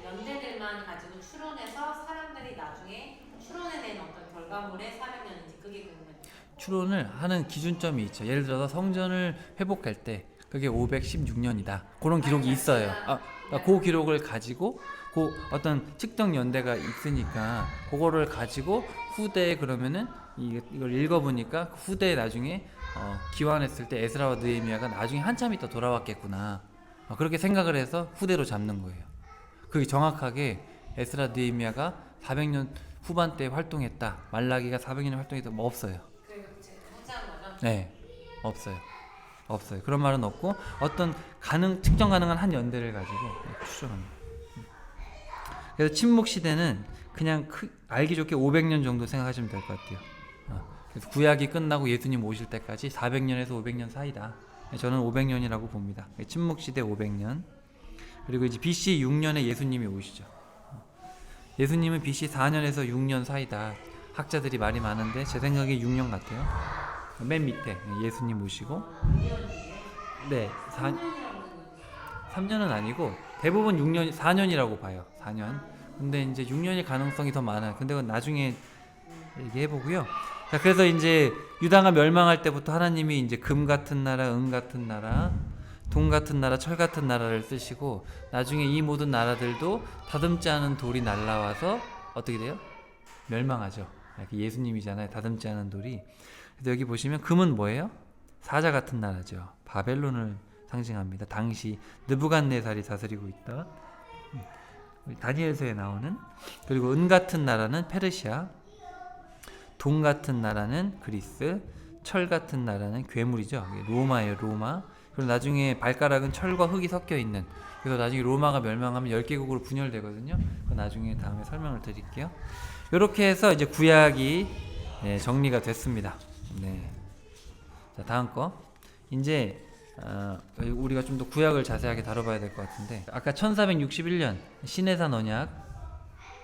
연대들만 가지고 추론해서 사람들이 나중에 추론해낸 어떤 결과물의 400년인지 그게 궁금해요. 추론을 하는 기준점이 있죠. 예를 들어서 성전을 회복할 때 그게 516년이다. 그런 기록이 있어요. 그러니까 그 기록을 가지고 그 어떤 측정 연대가 있으니까 그거를 가지고 후대에 그러면은 이걸 읽어보니까 후대에 나중에 기환했을 때 에스라와 느헤미야가 나중에 한참 있다 돌아왔겠구나. 그렇게 생각을 해서 후대로 잡는 거예요. 그게 정확하게 에스라 느헤미야가 400년 후반때 활동했다. 말라기가 400년 활동했다. 뭐 없어요. 성취한 거죠? 네, 없어요. 그런 말은 없고 어떤 측정 가능한 한 연대를 가지고 추정합니다. 그래서 침묵 시대는 그냥 알기 좋게 500년 정도 생각하시면 될 것 같아요. 그래서 구약이 끝나고 예수님 오실 때까지 400년에서 500년 사이다. 저는 500년이라고 봅니다. 침묵 시대 500년. 그리고 이제 BC 6년에 예수님이 오시죠. 예수님은 BC 4년에서 6년 사이다. 학자들이 말이 많은데 제 생각에 6년 같아요. 맨 밑에 예수님 오시고, 네, 3년은 아니고 대부분 6년, 4년이라고 봐요. 4년. 근데 이제 6년일 가능성이 더 많아요. 근데 그건 나중에 얘기해보고요. 자, 그래서 이제 유다가 멸망할 때부터 하나님이 이제 금 같은 나라, 은 같은 나라, 동 같은 나라, 철 같은 나라를 쓰시고 나중에 이 모든 나라들도 다듬지 않은 돌이 날라와서 어떻게 돼요? 멸망하죠. 예수님이잖아요. 다듬지 않은 돌이. 그래서 여기 보시면 금은 뭐예요? 사자 같은 나라죠. 바벨론을 상징합니다. 당시 느부갓네살이 다스리고 있다. 다니엘서에 나오는. 그리고 은 같은 나라는 페르시아, 동 같은 나라는 그리스, 철 같은 나라는 괴물이죠. 로마예요. 로마. 그리고 나중에 발가락은 철과 흙이 섞여 있는. 그래서 나중에 로마가 멸망하면 10개국으로 분열되거든요. 그거 나중에 다음에 설명을 드릴게요. 이렇게 해서 이제 구약이 정리가 됐습니다. 네. 자, 다음 거. 이제 우리가 좀 더 구약을 자세하게 다뤄봐야 될 것 같은데, 아까 1461년 시내산 언약.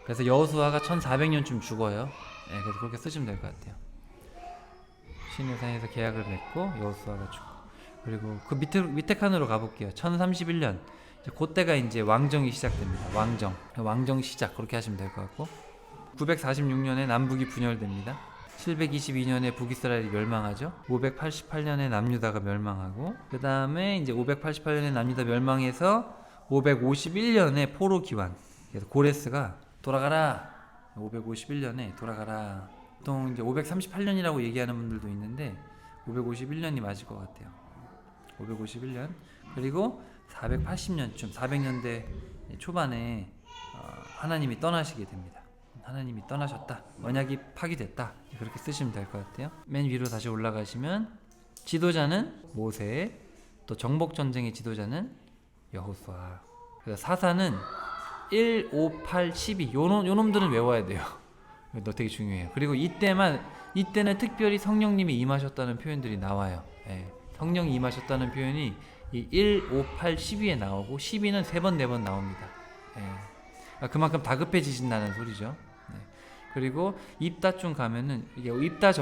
그래서 여호수아가 1400년쯤 죽어요. 네, 그래서 그렇게 쓰시면 될 것 같아요. 시내산에서 계약을 맺고 여호수아가 죽고. 그리고 그 밑에 칸으로 가볼게요. 1031년. 그때가 이제 왕정이 시작됩니다. 왕정 시작, 그렇게 하시면 될 것 같고. 946년에 남북이 분열됩니다. 722년에 북이스라엘이 멸망하죠. 588년에 남유다가 멸망하고, 그 다음에 이제 588년에 남유다 멸망해서 551년에 포로 기환. 그래서 고레스가 돌아가라. 551년에 돌아가라. 보통 이제 538년이라고 얘기하는 분들도 있는데 551년이 맞을 것 같아요. 551년. 그리고 480년쯤 400년대 초반에 하나님이 떠나시게 됩니다. 하나님이 떠나셨다. 언약이 파기됐다. 그렇게 쓰시면 될 것 같아요. 맨 위로 다시 올라가시면 지도자는 모세, 또 정복 전쟁의 지도자는 여호수아. 그래서 사사는 1, 5, 8, 12. 요 놈들은 외워야 돼요. 이거 되게 중요해요. 그리고 이때는 특별히 성령님이 임하셨다는 표현들이 나와요. 예. 성령이 임하셨다는 표현이 이 1, 5, 8, 12에 나오고 12는 3번, 4번 나옵니다. 예. 그만큼 다급해지신다는 소리죠. 네. 그리고 입다쯤 가면은, 이게 입다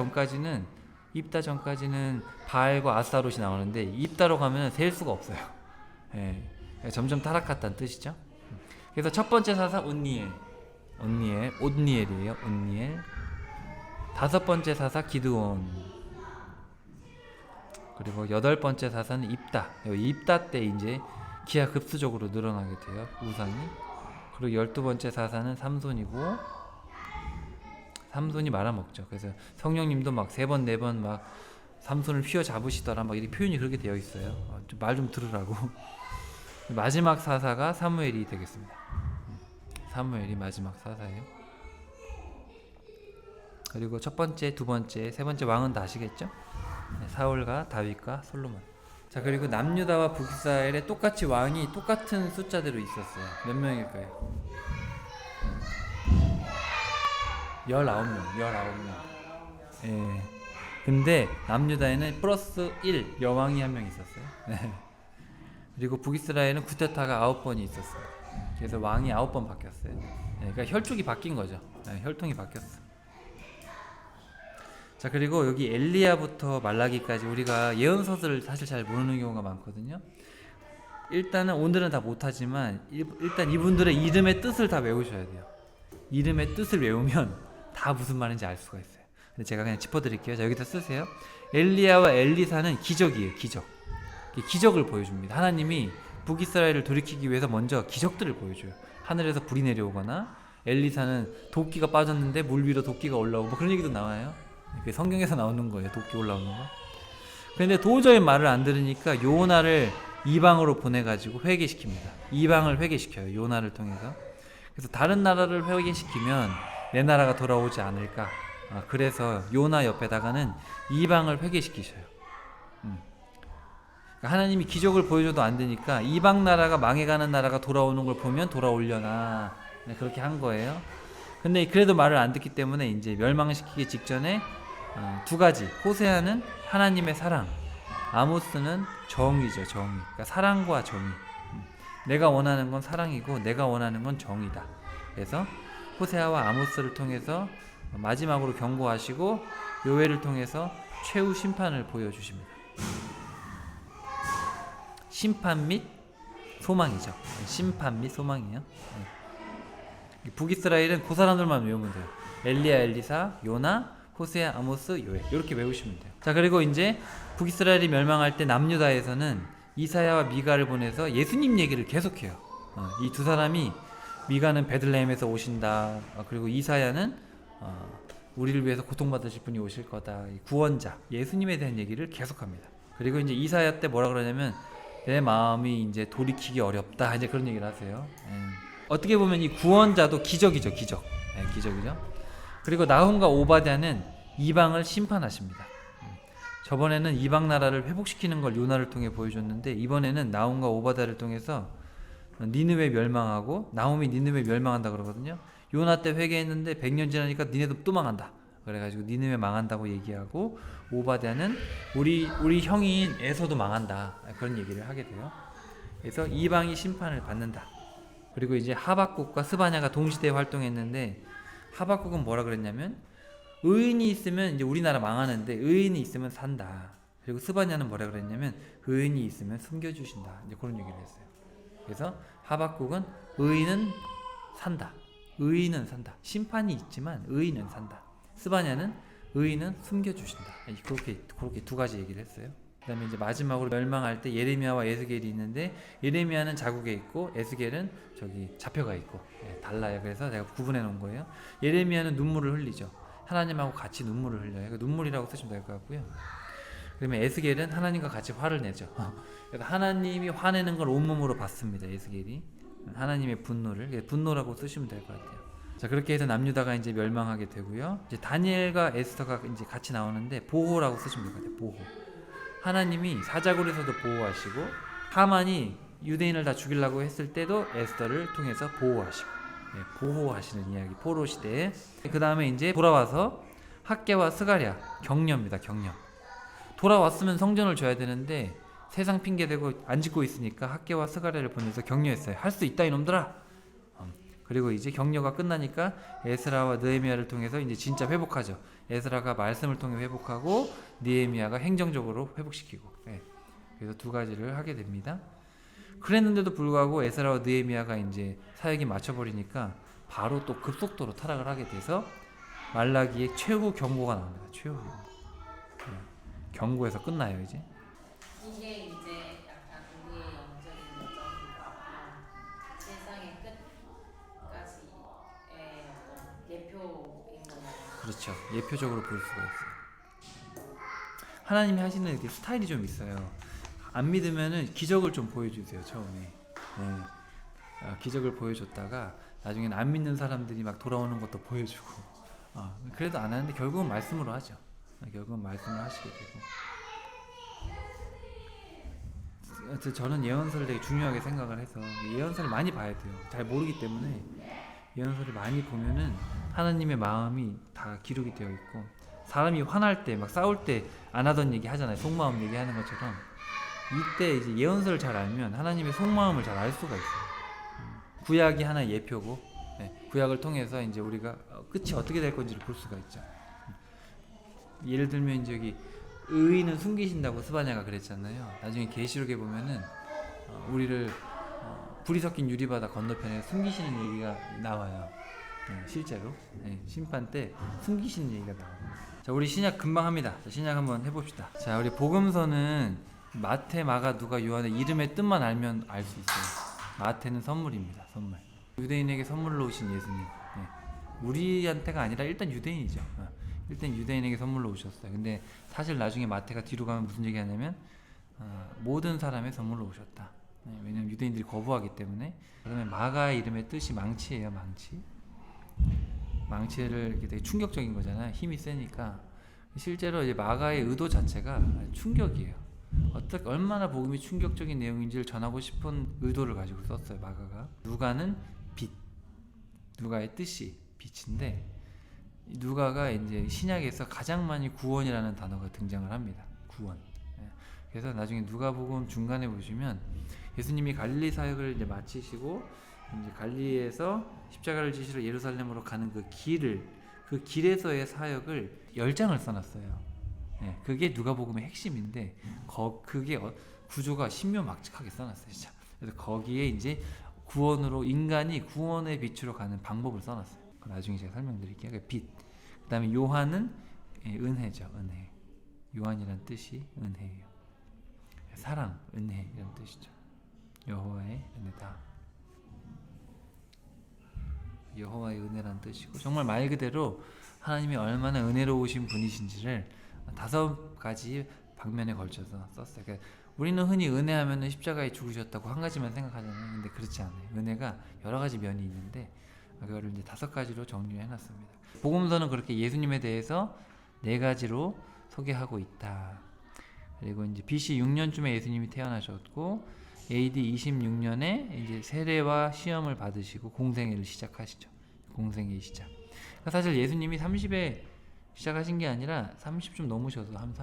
전까지는 바알과 아스타롯이 나오는데 입다로 가면은 셀 수가 없어요. 예. 점점 타락했다는 뜻이죠. 그래서 첫 번째 사사 온니엘이에요. 온니엘. 다섯 번째 사사 기드온. 그리고 여덟 번째 사사는 입다 때 이제 기하급수적으로 늘어나게 돼요, 우상이. 그리고 12번째 사사는 삼손이고, 삼손이 말아먹죠. 그래서 성령님도 막 3번 4번 막 삼손을 휘어잡으시더라, 막 이렇게 표현이 그렇게 되어 있어요. 말 좀 들으라고. 마지막 사사가 사무엘이 되겠습니다. 사무엘이 마지막 사사예요. 그리고 첫 번째, 두 번째, 세 번째 왕은 다 아시겠죠? 사울과 다윗과 솔로몬. 자, 그리고 남유다와 북이스라엘에 똑같이 왕이 똑같은 숫자대로 있었어요. 몇 명일까요? 19명. 예. 근데 남유다에는 플러스 1 여왕이 한 명 있었어요. 네. 그리고 북이스라엘은 쿠데타가 9번이 있었어요. 그래서 왕이 9번 바뀌었어요. 네, 그러니까 혈족이 바뀐 거죠. 네, 혈통이 바뀌었어. 자, 그리고 여기 엘리야부터 말라기까지 우리가 예언서들을 사실 잘 모르는 경우가 많거든요. 일단은 오늘은 다 못하지만 일단 이분들의 이름의 뜻을 다 외우셔야 돼요. 이름의 뜻을 외우면 다 무슨 말인지 알 수가 있어요. 근데 제가 그냥 짚어드릴게요. 자, 여기다 쓰세요. 엘리야와 엘리사는 기적이에요. 기적을 보여줍니다. 하나님이 북이스라엘을 돌이키기 위해서 먼저 기적들을 보여줘요. 하늘에서 불이 내려오거나 엘리사는 도끼가 빠졌는데 물 위로 도끼가 올라오고 뭐 그런 얘기도 나와요. 그게 성경에서 나오는 거예요. 도끼 올라오는 거. 그런데 도저히 말을 안 들으니까 요나를 이방으로 보내가지고 회개시킵니다. 이방을 회개시켜요. 요나를 통해서. 그래서 다른 나라를 회개시키면 내 나라가 돌아오지 않을까. 그래서 요나 옆에다가는 이방을 회개시키셔요. 그러니까 하나님이 기적을 보여줘도 안 되니까 이방 나라가 망해가는 나라가 돌아오는 걸 보면 돌아오려나 그렇게 한 거예요. 근데 그래도 말을 안 듣기 때문에 이제 멸망시키기 직전에 두 가지. 호세아는 하나님의 사랑, 아모스는 정의죠. 정의. 그러니까 사랑과 정의. 내가 원하는 건 사랑이고 내가 원하는 건 정의다. 그래서 호세아와 아모스를 통해서 마지막으로 경고하시고 요엘을 통해서 최후 심판을 보여주십니다. 심판 및 소망이죠. 심판 및 소망이에요. 북이스라엘은 그 사람들만 외우면 돼요. 엘리야, 엘리사, 요나, 호세아, 아모스, 요엘 이렇게 외우시면 돼요. 자, 그리고 이제 북이스라엘이 멸망할 때 남유다에서는 이사야와 미가를 보내서 예수님 얘기를 계속해요. 이 두 사람이 미가는 베들레헴에서 오신다. 그리고 이사야는 우리를 위해서 고통받으실 분이 오실 거다. 구원자 예수님에 대한 얘기를 계속합니다. 그리고 이제 이사야 때 뭐라 그러냐면 내 마음이 이제 돌이키기 어렵다. 이제 그런 얘기를 하세요. 어떻게 보면 이 구원자도 기적이죠. 기적. 기적이죠. 그리고 나훔과 오바댜는 이방을 심판하십니다. 저번에는 이방 나라를 회복시키는 걸 요나를 통해 보여줬는데 이번에는 나훔과 오바댜를 통해서 니느웨 멸망하고 나훔이 니느웨 멸망한다 그러거든요. 요나 때 회개했는데 100년 지나니까 니네도 또 망한다. 그래가지고 니느웨 망한다고 얘기하고 오바댜는 우리 형인 에서도 망한다. 그런 얘기를 하게 돼요. 그래서 이방이 심판을 받는다. 그리고 이제 하박국과 스바냐가 동시대에 활동했는데 하박국은 뭐라 그랬냐면 의인이 있으면 이제 우리나라 망하는데 의인이 있으면 산다. 그리고 스바냐는 뭐라 그랬냐면 의인이 있으면 숨겨주신다. 이제 그런 얘기를 했어요. 그래서 하박국은 의인은 산다. 의인은 산다. 심판이 있지만 의인은 산다. 스바냐는 의인은 숨겨주신다. 그렇게 두 가지 얘기를 했어요. 그 다음에 이제 마지막으로 멸망할 때 예레미야와 에스겔이 있는데 예레미야는 자국에 있고 에스겔은 저기 잡혀가 있고 달라요. 그래서 제가 구분해 놓은 거예요. 예레미야는 눈물을 흘리죠. 하나님하고 같이 눈물을 흘려요. 그 눈물이라고 쓰시면 될 것 같고요. 그러면 에스겔은 하나님과 같이 화를 내죠. 그러니까 하나님이 화내는 걸 온몸으로 봤습니다. 에스겔이 하나님의 분노라고 쓰시면 될 것 같아요. 자, 그렇게 해서 남유다가 이제 멸망하게 되고요. 이제 다니엘과 에스더가 이제 같이 나오는데 보호라고 쓰시면 될 것 같아요. 보호. 하나님이 사자굴에서도 보호하시고 하만이 유대인을 다 죽이려고 했을 때도 에스더를 통해서 보호하시고 보호하시는 이야기. 포로 시대에 그 다음에 이제 돌아와서 학개와 스가랴 격려입니다. 격려. 돌아왔으면 성전을 줘야 되는데 세상 핑계대고 안 짓고 있으니까 학개와 스가랴를 보내서 격려했어요. 할 수 있다 이놈들아. 그리고 이제 격려가 끝나니까 에스라와 느헤미야를 통해서 이제 진짜 회복하죠. 에스라가 말씀을 통해 회복하고 느헤미야가 행정적으로 회복시키고. 그래서 두 가지를 하게 됩니다. 그랬는데도 불구하고 에스라와 느헤미야가 이제 사역이 맞춰버리니까 바로 또 급속도로 타락을 하게 돼서 말라기의 최후 경고가 나옵니다. 최후 경고에서 끝나요 이제. 이게 이제 약간 우리의 영적인 여정과 세상의 끝까지의 어떤 예표인 거잖아요. 그렇죠. 예표적으로 볼 수가 있어요. 하나님이 하시는 이렇게 스타일이 좀 있어요. 안 믿으면은 기적을 좀 보여주세요 처음에. 기적을 보여줬다가 나중에는 안 믿는 사람들이 막 돌아오는 것도 보여주고. 그래도 안 하는데 결국은 말씀으로 하죠. 결국은 말씀을 하시게 되고. 저는 예언서를 되게 중요하게 생각을 해서 예언서를 많이 봐야 돼요. 잘 모르기 때문에 예언서를 많이 보면은 하나님의 마음이 다 기록이 되어 있고 사람이 화날 때 막 싸울 때 안 하던 얘기 하잖아요. 속마음 얘기하는 것처럼 이때 이제 예언서를 잘 알면 하나님의 속마음을 잘 알 수가 있어요. 구약이 하나의 예표고 구약을 통해서 이제 우리가 끝이 어떻게 될 건지를 볼 수가 있죠. 예를 들면 이제 여기 의인은 숨기신다고 스바냐가 그랬잖아요. 나중에 계시록에 보면은 우리를 불이 섞인 유리바다 건너편에 숨기시는 얘기가 나와요. 실제로 심판 때 숨기시는 얘기가 나와요. 자, 우리 신약 금방 합니다. 자, 신약 한번 해봅시다. 자, 우리 복음서는 마태, 마가, 누가, 요한의 이름의 뜻만 알면 알 수 있어요. 마태는 선물입니다. 선물. 유대인에게 선물로 오신 예수님. 우리한테가 아니라 일단 유대인이죠. 일단 유대인에게 선물로 오셨어요. 근데 사실 나중에 마태가 뒤로 가면 무슨 얘기하냐면 모든 사람의 선물로 오셨다. 왜냐면 유대인들이 거부하기 때문에. 그다음에 마가의 이름의 뜻이 망치예요. 망치. 망치를 이렇게 되게 충격적인 거잖아요. 힘이 세니까. 실제로 이제 마가의 의도 자체가 충격이에요. 어떻게 얼마나 복음이 충격적인 내용인지를 전하고 싶은 의도를 가지고 썼어요. 마가가. 누가는 빛. 누가의 뜻이 빛인데, 누가가 이제 신약에서 가장 많이 구원이라는 단어가 등장을 합니다. 구원. 그래서 나중에 누가복음 중간에 보시면 예수님이 갈릴리 사역을 이제 마치시고 이제 갈릴리에서 십자가를 지시러 예루살렘으로 가는 그 길에서의 사역을 10장을 써놨어요. 그게 누가복음의 핵심인데 그게 구조가 신묘막측하게 써놨어요. 진짜. 그래서 거기에 이제 구원으로 인간이 구원의 빛으로 가는 방법을 써놨어요. 나중에 제가 설명드릴게요. 그 빛. 그다음에 요한은 은혜죠. 은혜. 요한이란 뜻이 은혜예요. 사랑, 은혜 이런 뜻이죠. 여호와의 은혜다. 여호와의 은혜란 뜻이고, 정말 말 그대로 하나님이 얼마나 은혜로우신 분이신지를 5가지 방면에 걸쳐서 썼어요. 그러니까 우리는 흔히 은혜하면 십자가에 죽으셨다고 한 가지만 생각하잖아요. 근데 그렇지 않아요. 은혜가 여러 가지 면이 있는데 그거를 이제 5가지로 정리해 놨습니다. 복음서는 그렇게 예수님에 대해서 4가지로 소개하고 있다. 그리고 이제 BC 6년쯤에 예수님이 태어나셨고 AD 26년에 이제 세례와 시험을 받으시고 공생애를 시작하시죠. 공생애의 시작. 그러니까 사실 예수님이 30에 시작하신 게 아니라 30 좀 넘으셔서 한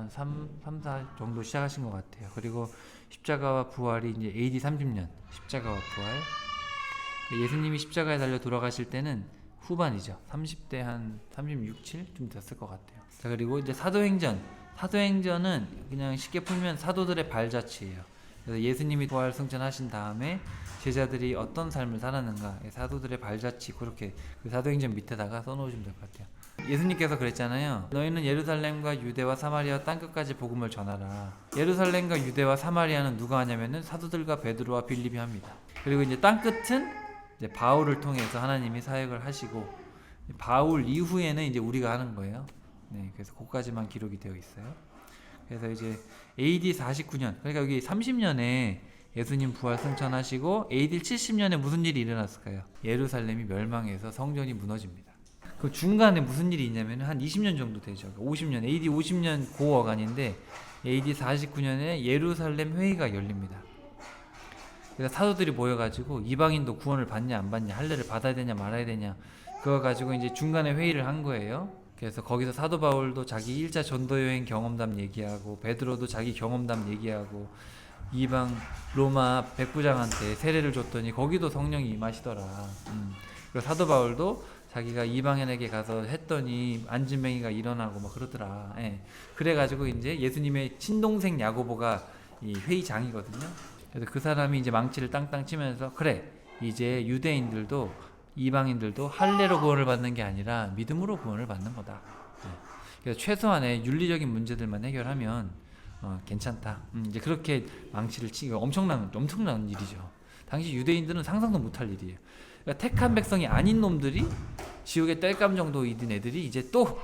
4 정도 시작하신 것 같아요. 그리고 십자가와 부활이 이제 AD 30년 십자가와 부활. 예수님이 십자가에 달려 돌아가실 때는 후반이죠. 30대 한 36, 7 좀 됐을 것 같아요. 자, 그리고 이제 사도행전은 그냥 쉽게 풀면 사도들의 발자취예요. 그래서 예수님이 부활 승천하신 다음에 제자들이 어떤 삶을 살았는가, 사도들의 발자취, 그렇게 그 사도행전 밑에다가 써놓으시면 될 것 같아요. 예수님께서 그랬잖아요. 너희는 예루살렘과 유대와 사마리아 땅끝까지 복음을 전하라. 예루살렘과 유대와 사마리아는 누가 하냐면은 사도들과 베드로와 빌립이 합니다. 그리고 이제 땅끝은 이제 바울을 통해서 하나님이 사역을 하시고, 바울 이후에는 이제 우리가 하는 거예요. 그래서 그까지만 기록이 되어 있어요. 그래서 이제 AD 49년, 그러니까 여기 30년에 예수님 부활 승천하시고 AD 70년에 무슨 일이 일어났을까요? 예루살렘이 멸망해서 성전이 무너집니다. 그 중간에 무슨 일이 있냐면 한 20년 정도 되죠. 50년, AD 50년 고어간인데 AD 49년에 예루살렘 회의가 열립니다. 그래서 사도들이 모여가지고 이방인도 구원을 받냐 안 받냐, 할례를 받아야 되냐 말아야 되냐, 그거 가지고 이제 중간에 회의를 한 거예요. 그래서 거기서 사도 바울도 자기 1차 전도 여행 경험담 얘기하고, 베드로도 자기 경험담 얘기하고, 이방 로마 백부장한테 세례를 줬더니 거기도 성령이 임하시더라. 그리고 사도 바울도 자기가 이방인에게 가서 했더니 안진뱅이가 일어나고 막 그러더라. 그래가지고 이제 예수님의 친동생 야고보가 이 회의장이거든요. 그래서 그 사람이 이제 망치를 땅땅 치면서, 그래, 이제 유대인들도 이방인들도 할례로 구원을 받는 게 아니라 믿음으로 구원을 받는 거다. 그래서 최소한의 윤리적인 문제들만 해결하면 괜찮다. 이제 그렇게 망치를 치기가 엄청난 일이죠. 당시 유대인들은 상상도 못할 일이에요. 그러니까 택한 백성이 아닌 놈들이, 지옥의 땔감 정도 있는 애들이 이제 또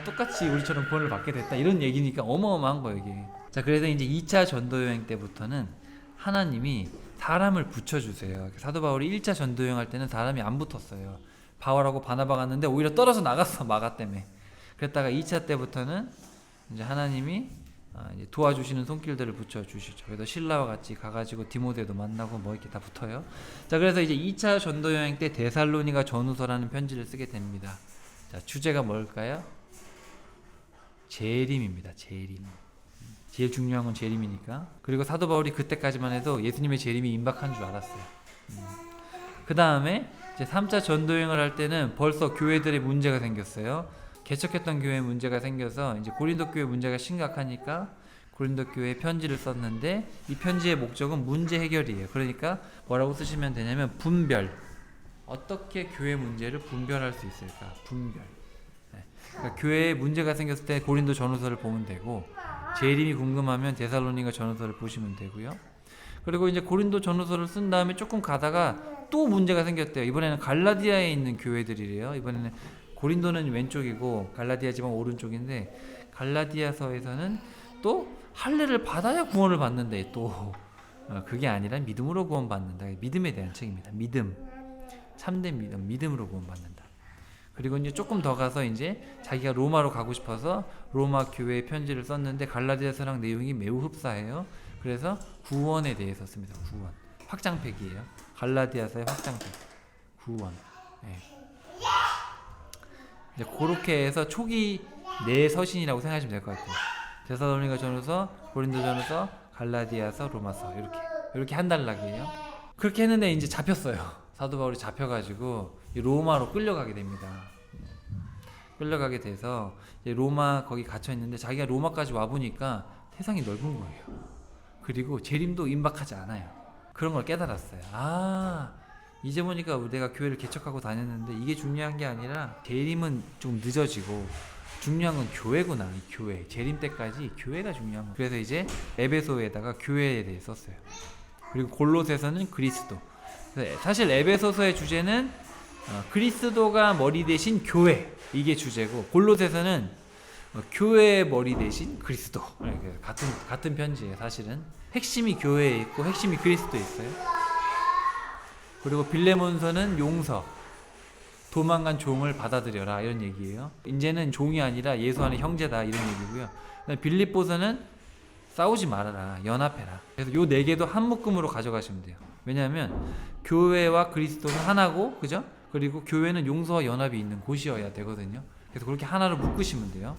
똑같이 우리처럼 구원을 받게 됐다, 이런 얘기니까 어마어마한 거예요, 이게. 자, 그래서 이제 2차 전도 여행 때부터는 하나님이 사람을 붙여주세요. 사도 바울이 1차 전도 여행 할 때는 사람이 안 붙었어요. 바울하고 바나바 갔는데 오히려 떨어져 나갔어, 마가 때문에. 그랬다가 2차 때부터는 이제 하나님이 이제 도와주시는 손길들을 붙여주시죠. 그래서 신라와 같이 가가지고 디모데도 만나고 뭐 이렇게 다 붙어요. 자, 그래서 이제 2차 전도 여행 때 데살로니가 전후서라는 편지를 쓰게 됩니다. 자, 주제가 뭘까요? 재림입니다. 재림. 제일 중요한 건 재림이니까. 그리고 사도 바울이 그때까지만 해도 예수님의 재림이 임박한 줄 알았어요. 그 다음에 이제 3차 전도여행을 할 때는 벌써 교회들의 문제가 생겼어요. 개척했던 교회에 문제가 생겨서 이제 고린도 교회 문제가 심각하니까 고린도 교회에 편지를 썼는데, 이 편지의 목적은 문제 해결이에요. 그러니까 뭐라고 쓰시면 되냐면 분별. 어떻게 교회 문제를 분별할 수 있을까? 분별. 그러니까 교회에 문제가 생겼을 때 고린도 전후서를 보면 되고, 재림이 궁금하면 데살로니가 전후서를 보시면 되고요. 그리고 이제 고린도 전후서를 쓴 다음에 조금 가다가 또 문제가 생겼대요. 이번에는 갈라디아에 있는 교회들이래요. 이번에는 고린도는 왼쪽이고 갈라디아 지방 오른쪽인데, 갈라디아서에서는 또 할례를 받아야 구원을 받는데, 또 그게 아니라 믿음으로 구원받는다. 믿음에 대한 책입니다. 믿음, 참된 믿음, 믿음으로 구원받는다. 그리고 이제 조금 더 가서 이제 자기가 로마로 가고 싶어서 로마 교회에 편지를 썼는데 갈라디아서랑 내용이 매우 흡사해요. 그래서 구원에 대해서 씁니다. 구원, 확장팩이에요. 갈라디아서의 확장팩, 구원. 네. 이제 그렇게 해서 초기 네 서신이라고 생각하시면 될 것 같아요. 데살로니가 전후서, 고린도 전후서, 갈라디아서, 로마서, 이렇게 한 단락이에요. 그렇게 했는데 이제 잡혔어요. 사도 바울이 잡혀가지고 로마로 끌려가게 됩니다. 끌려가게 돼서 이제 로마 거기 갇혀 있는데, 자기가 로마까지 와 보니까 세상이 넓은 거예요. 그리고 재림도 임박하지 않아요. 그런 걸 깨달았어요. 아, 이제 보니까 내가 교회를 개척하고 다녔는데 이게 중요한 게 아니라 재림은 좀 늦어지고 중요한 건 교회구나. 이 교회, 재림 때까지 교회가 중요한 거예요. 그래서 이제 에베소에다가 교회에 대해 썼어요. 그리고 골로새서는 그리스도. 사실 에베소서의 주제는 그리스도가 머리 대신 교회, 이게 주제고, 골로새서는 교회의 머리 대신 그리스도. 같은 편지예요. 사실은 핵심이 교회에 있고 핵심이 그리스도에 있어요. 그리고 빌레몬서는 용서, 도망간 종을 받아들여라, 이런 얘기예요. 이제는 종이 아니라 예수 안에 형제다, 이런 얘기고요. 빌립보서는 싸우지 말아라, 연합해라. 그래서 요 네 개도 한 묶음으로 가져가시면 돼요. 왜냐하면 교회와 그리스도는 하나고, 그죠? 그리고 교회는 용서와 연합이 있는 곳이어야 되거든요. 그래서 그렇게 하나로 묶으시면 돼요.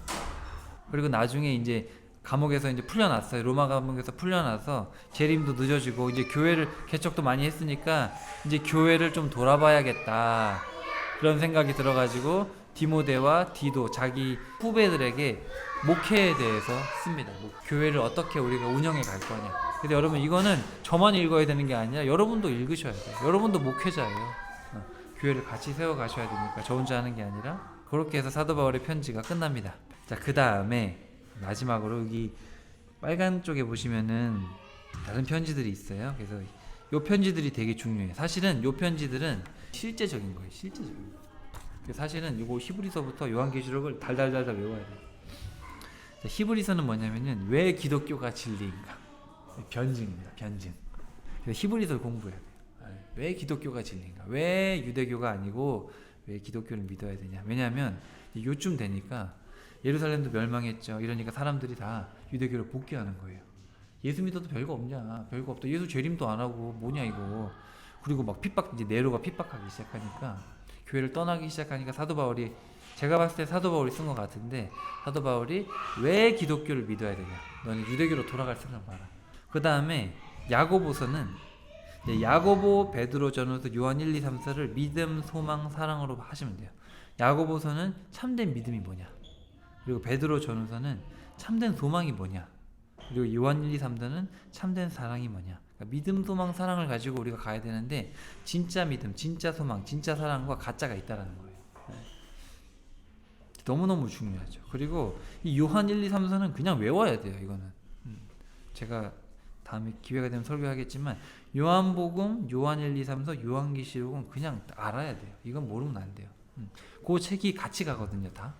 그리고 나중에 이제 감옥에서 이제 풀려났어요. 로마 감옥에서 풀려나서 재림도 늦어지고 이제 교회를 개척도 많이 했으니까 이제 교회를 좀 돌아봐야겠다, 그런 생각이 들어가지고 디모데와 디도, 자기 후배들에게 목회에 대해서 씁니다. 교회를 어떻게 우리가 운영해 갈 거냐. 근데 여러분, 이거는 저만 읽어야 되는 게 아니라 여러분도 읽으셔야 돼요. 여러분도 목회자예요. 교회를 같이 세워 가셔야 되니까 저 혼자 하는 게 아니라. 그렇게 해서 사도 바울의 편지가 끝납니다. 자, 그 다음에 마지막으로 여기 빨간 쪽에 보시면은 다른 편지들이 있어요. 그래서 요 편지들이 되게 중요해요. 사실은 요 편지들은 실제적인 거예요. 실제적인 거. 사실은 요거 히브리서부터 요한계시록을 달달달달 외워야 돼요. 자, 히브리서는 뭐냐면은 왜 기독교가 진리인가? 변증입니다. 변증. 그래서 히브리서를 공부해야 돼요. 왜 기독교가 진리인가? 왜 유대교가 아니고 왜 기독교를 믿어야 되냐? 왜냐하면 요쯤 되니까 예루살렘도 멸망했죠. 이러니까 사람들이 다 유대교를 복귀하는 거예요. 예수 믿어도 별거 없냐? 별거 없다. 예수 재림도 안 하고 뭐냐 이거. 그리고 막 이제 네로가 핍박하기 시작하니까, 교회를 떠나기 시작하니까 사도 바울이, 제가 봤을 때 사도 바울이 쓴 것 같은데, 사도 바울이 왜 기독교를 믿어야 되냐? 너는 유대교로 돌아갈 생각 마라. 그 다음에 야고보서는 야고보, 베드로, 전후서, 요한 1, 2, 3, 4를 믿음, 소망, 사랑으로 하시면 돼요. 야고보서는 참된 믿음이 뭐냐, 그리고 베드로, 전후서는 참된 소망이 뭐냐, 그리고 요한 1, 2, 3서는 참된 사랑이 뭐냐. 그러니까 믿음, 소망, 사랑을 가지고 우리가 가야 되는데, 진짜 믿음, 진짜 소망, 진짜 사랑과 가짜가 있다라는 거예요. 너무너무 중요하죠. 그리고 이 요한 1, 2, 3서는 그냥 외워야 돼요. 이거는 제가 다음에 기회가 되면 설교하겠지만, 요한복음, 요한 1, 2, 3서, 요한계시록은 그냥 알아야 돼요. 이건 모르면 안 돼요. 그 책이 같이 가거든요, 다.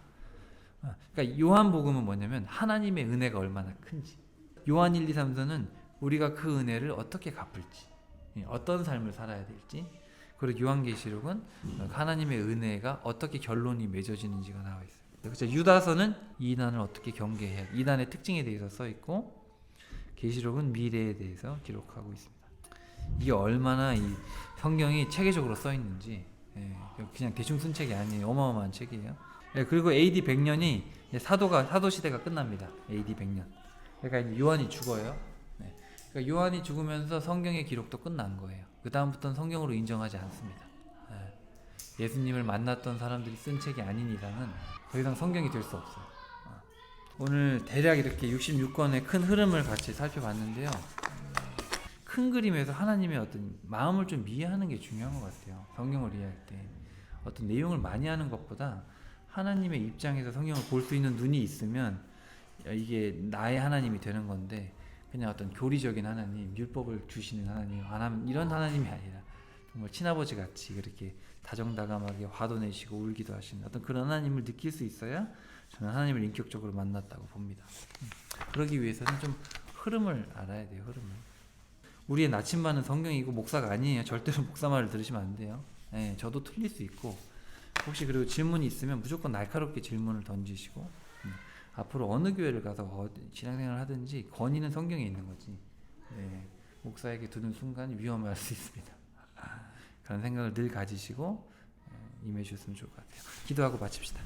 그러니까 요한복음은 뭐냐면 하나님의 은혜가 얼마나 큰지, 요한 1, 2, 3서는 우리가 그 은혜를 어떻게 갚을지, 어떤 삶을 살아야 될지, 그리고 요한계시록은 하나님의 은혜가 어떻게 결론이 맺어지는지가 나와 있어요. 그렇죠. 유다서는 이단을 어떻게 경계해야, 이단의 특징에 대해서 써 있고, 계시록은 미래에 대해서 기록하고 있습니다. 이게 얼마나 이 성경이 체계적으로 써 있는지, 그냥 대충 쓴 책이 아니에요. 어마어마한 책이에요. 그리고 AD 100년이 사도 시대가 끝납니다. AD 100년. 그러니까 요한이 죽어요. 그러니까 요한이 죽으면서 성경의 기록도 끝난 거예요. 그 다음부터는 성경으로 인정하지 않습니다. 예수님을 만났던 사람들이 쓴 책이 아닌 이상은 더 이상 성경이 될 수 없어요. 오늘 대략 이렇게 66권의 큰 흐름을 같이 살펴봤는데요. 큰 그림에서 하나님의 어떤 마음을 좀 이해하는 게 중요한 것 같아요. 성경을 이해할 때 어떤 내용을 많이 하는 것보다 하나님의 입장에서 성경을 볼 수 있는 눈이 있으면 이게 나의 하나님이 되는 건데 그냥 어떤 교리적인 하나님, 율법을 주시는 하나님, 이런 하나님이 아니라 정말 친아버지 같이 그렇게 다정다감하게 화도 내시고 울기도 하시는 어떤 그런 하나님을 느낄 수 있어야 저는 하나님을 인격적으로 만났다고 봅니다. 그러기 위해서는 좀 흐름을 알아야 돼요. 흐름을. 우리의 나침반은 성경이고 목사가 아니에요. 절대로 목사 말을 들으시면 안 돼요. 예, 저도 틀릴 수 있고 혹시 그리고 질문이 있으면 무조건 날카롭게 질문을 던지시고 앞으로 어느 교회를 가서 신앙생활을 하든지 권위는 성경에 있는 거지. 예, 목사에게 두는 순간 위험할 수 있습니다. 그런 생각을 늘 가지시고 임해 주셨으면 좋을 것 같아요. 기도하고 마칩시다.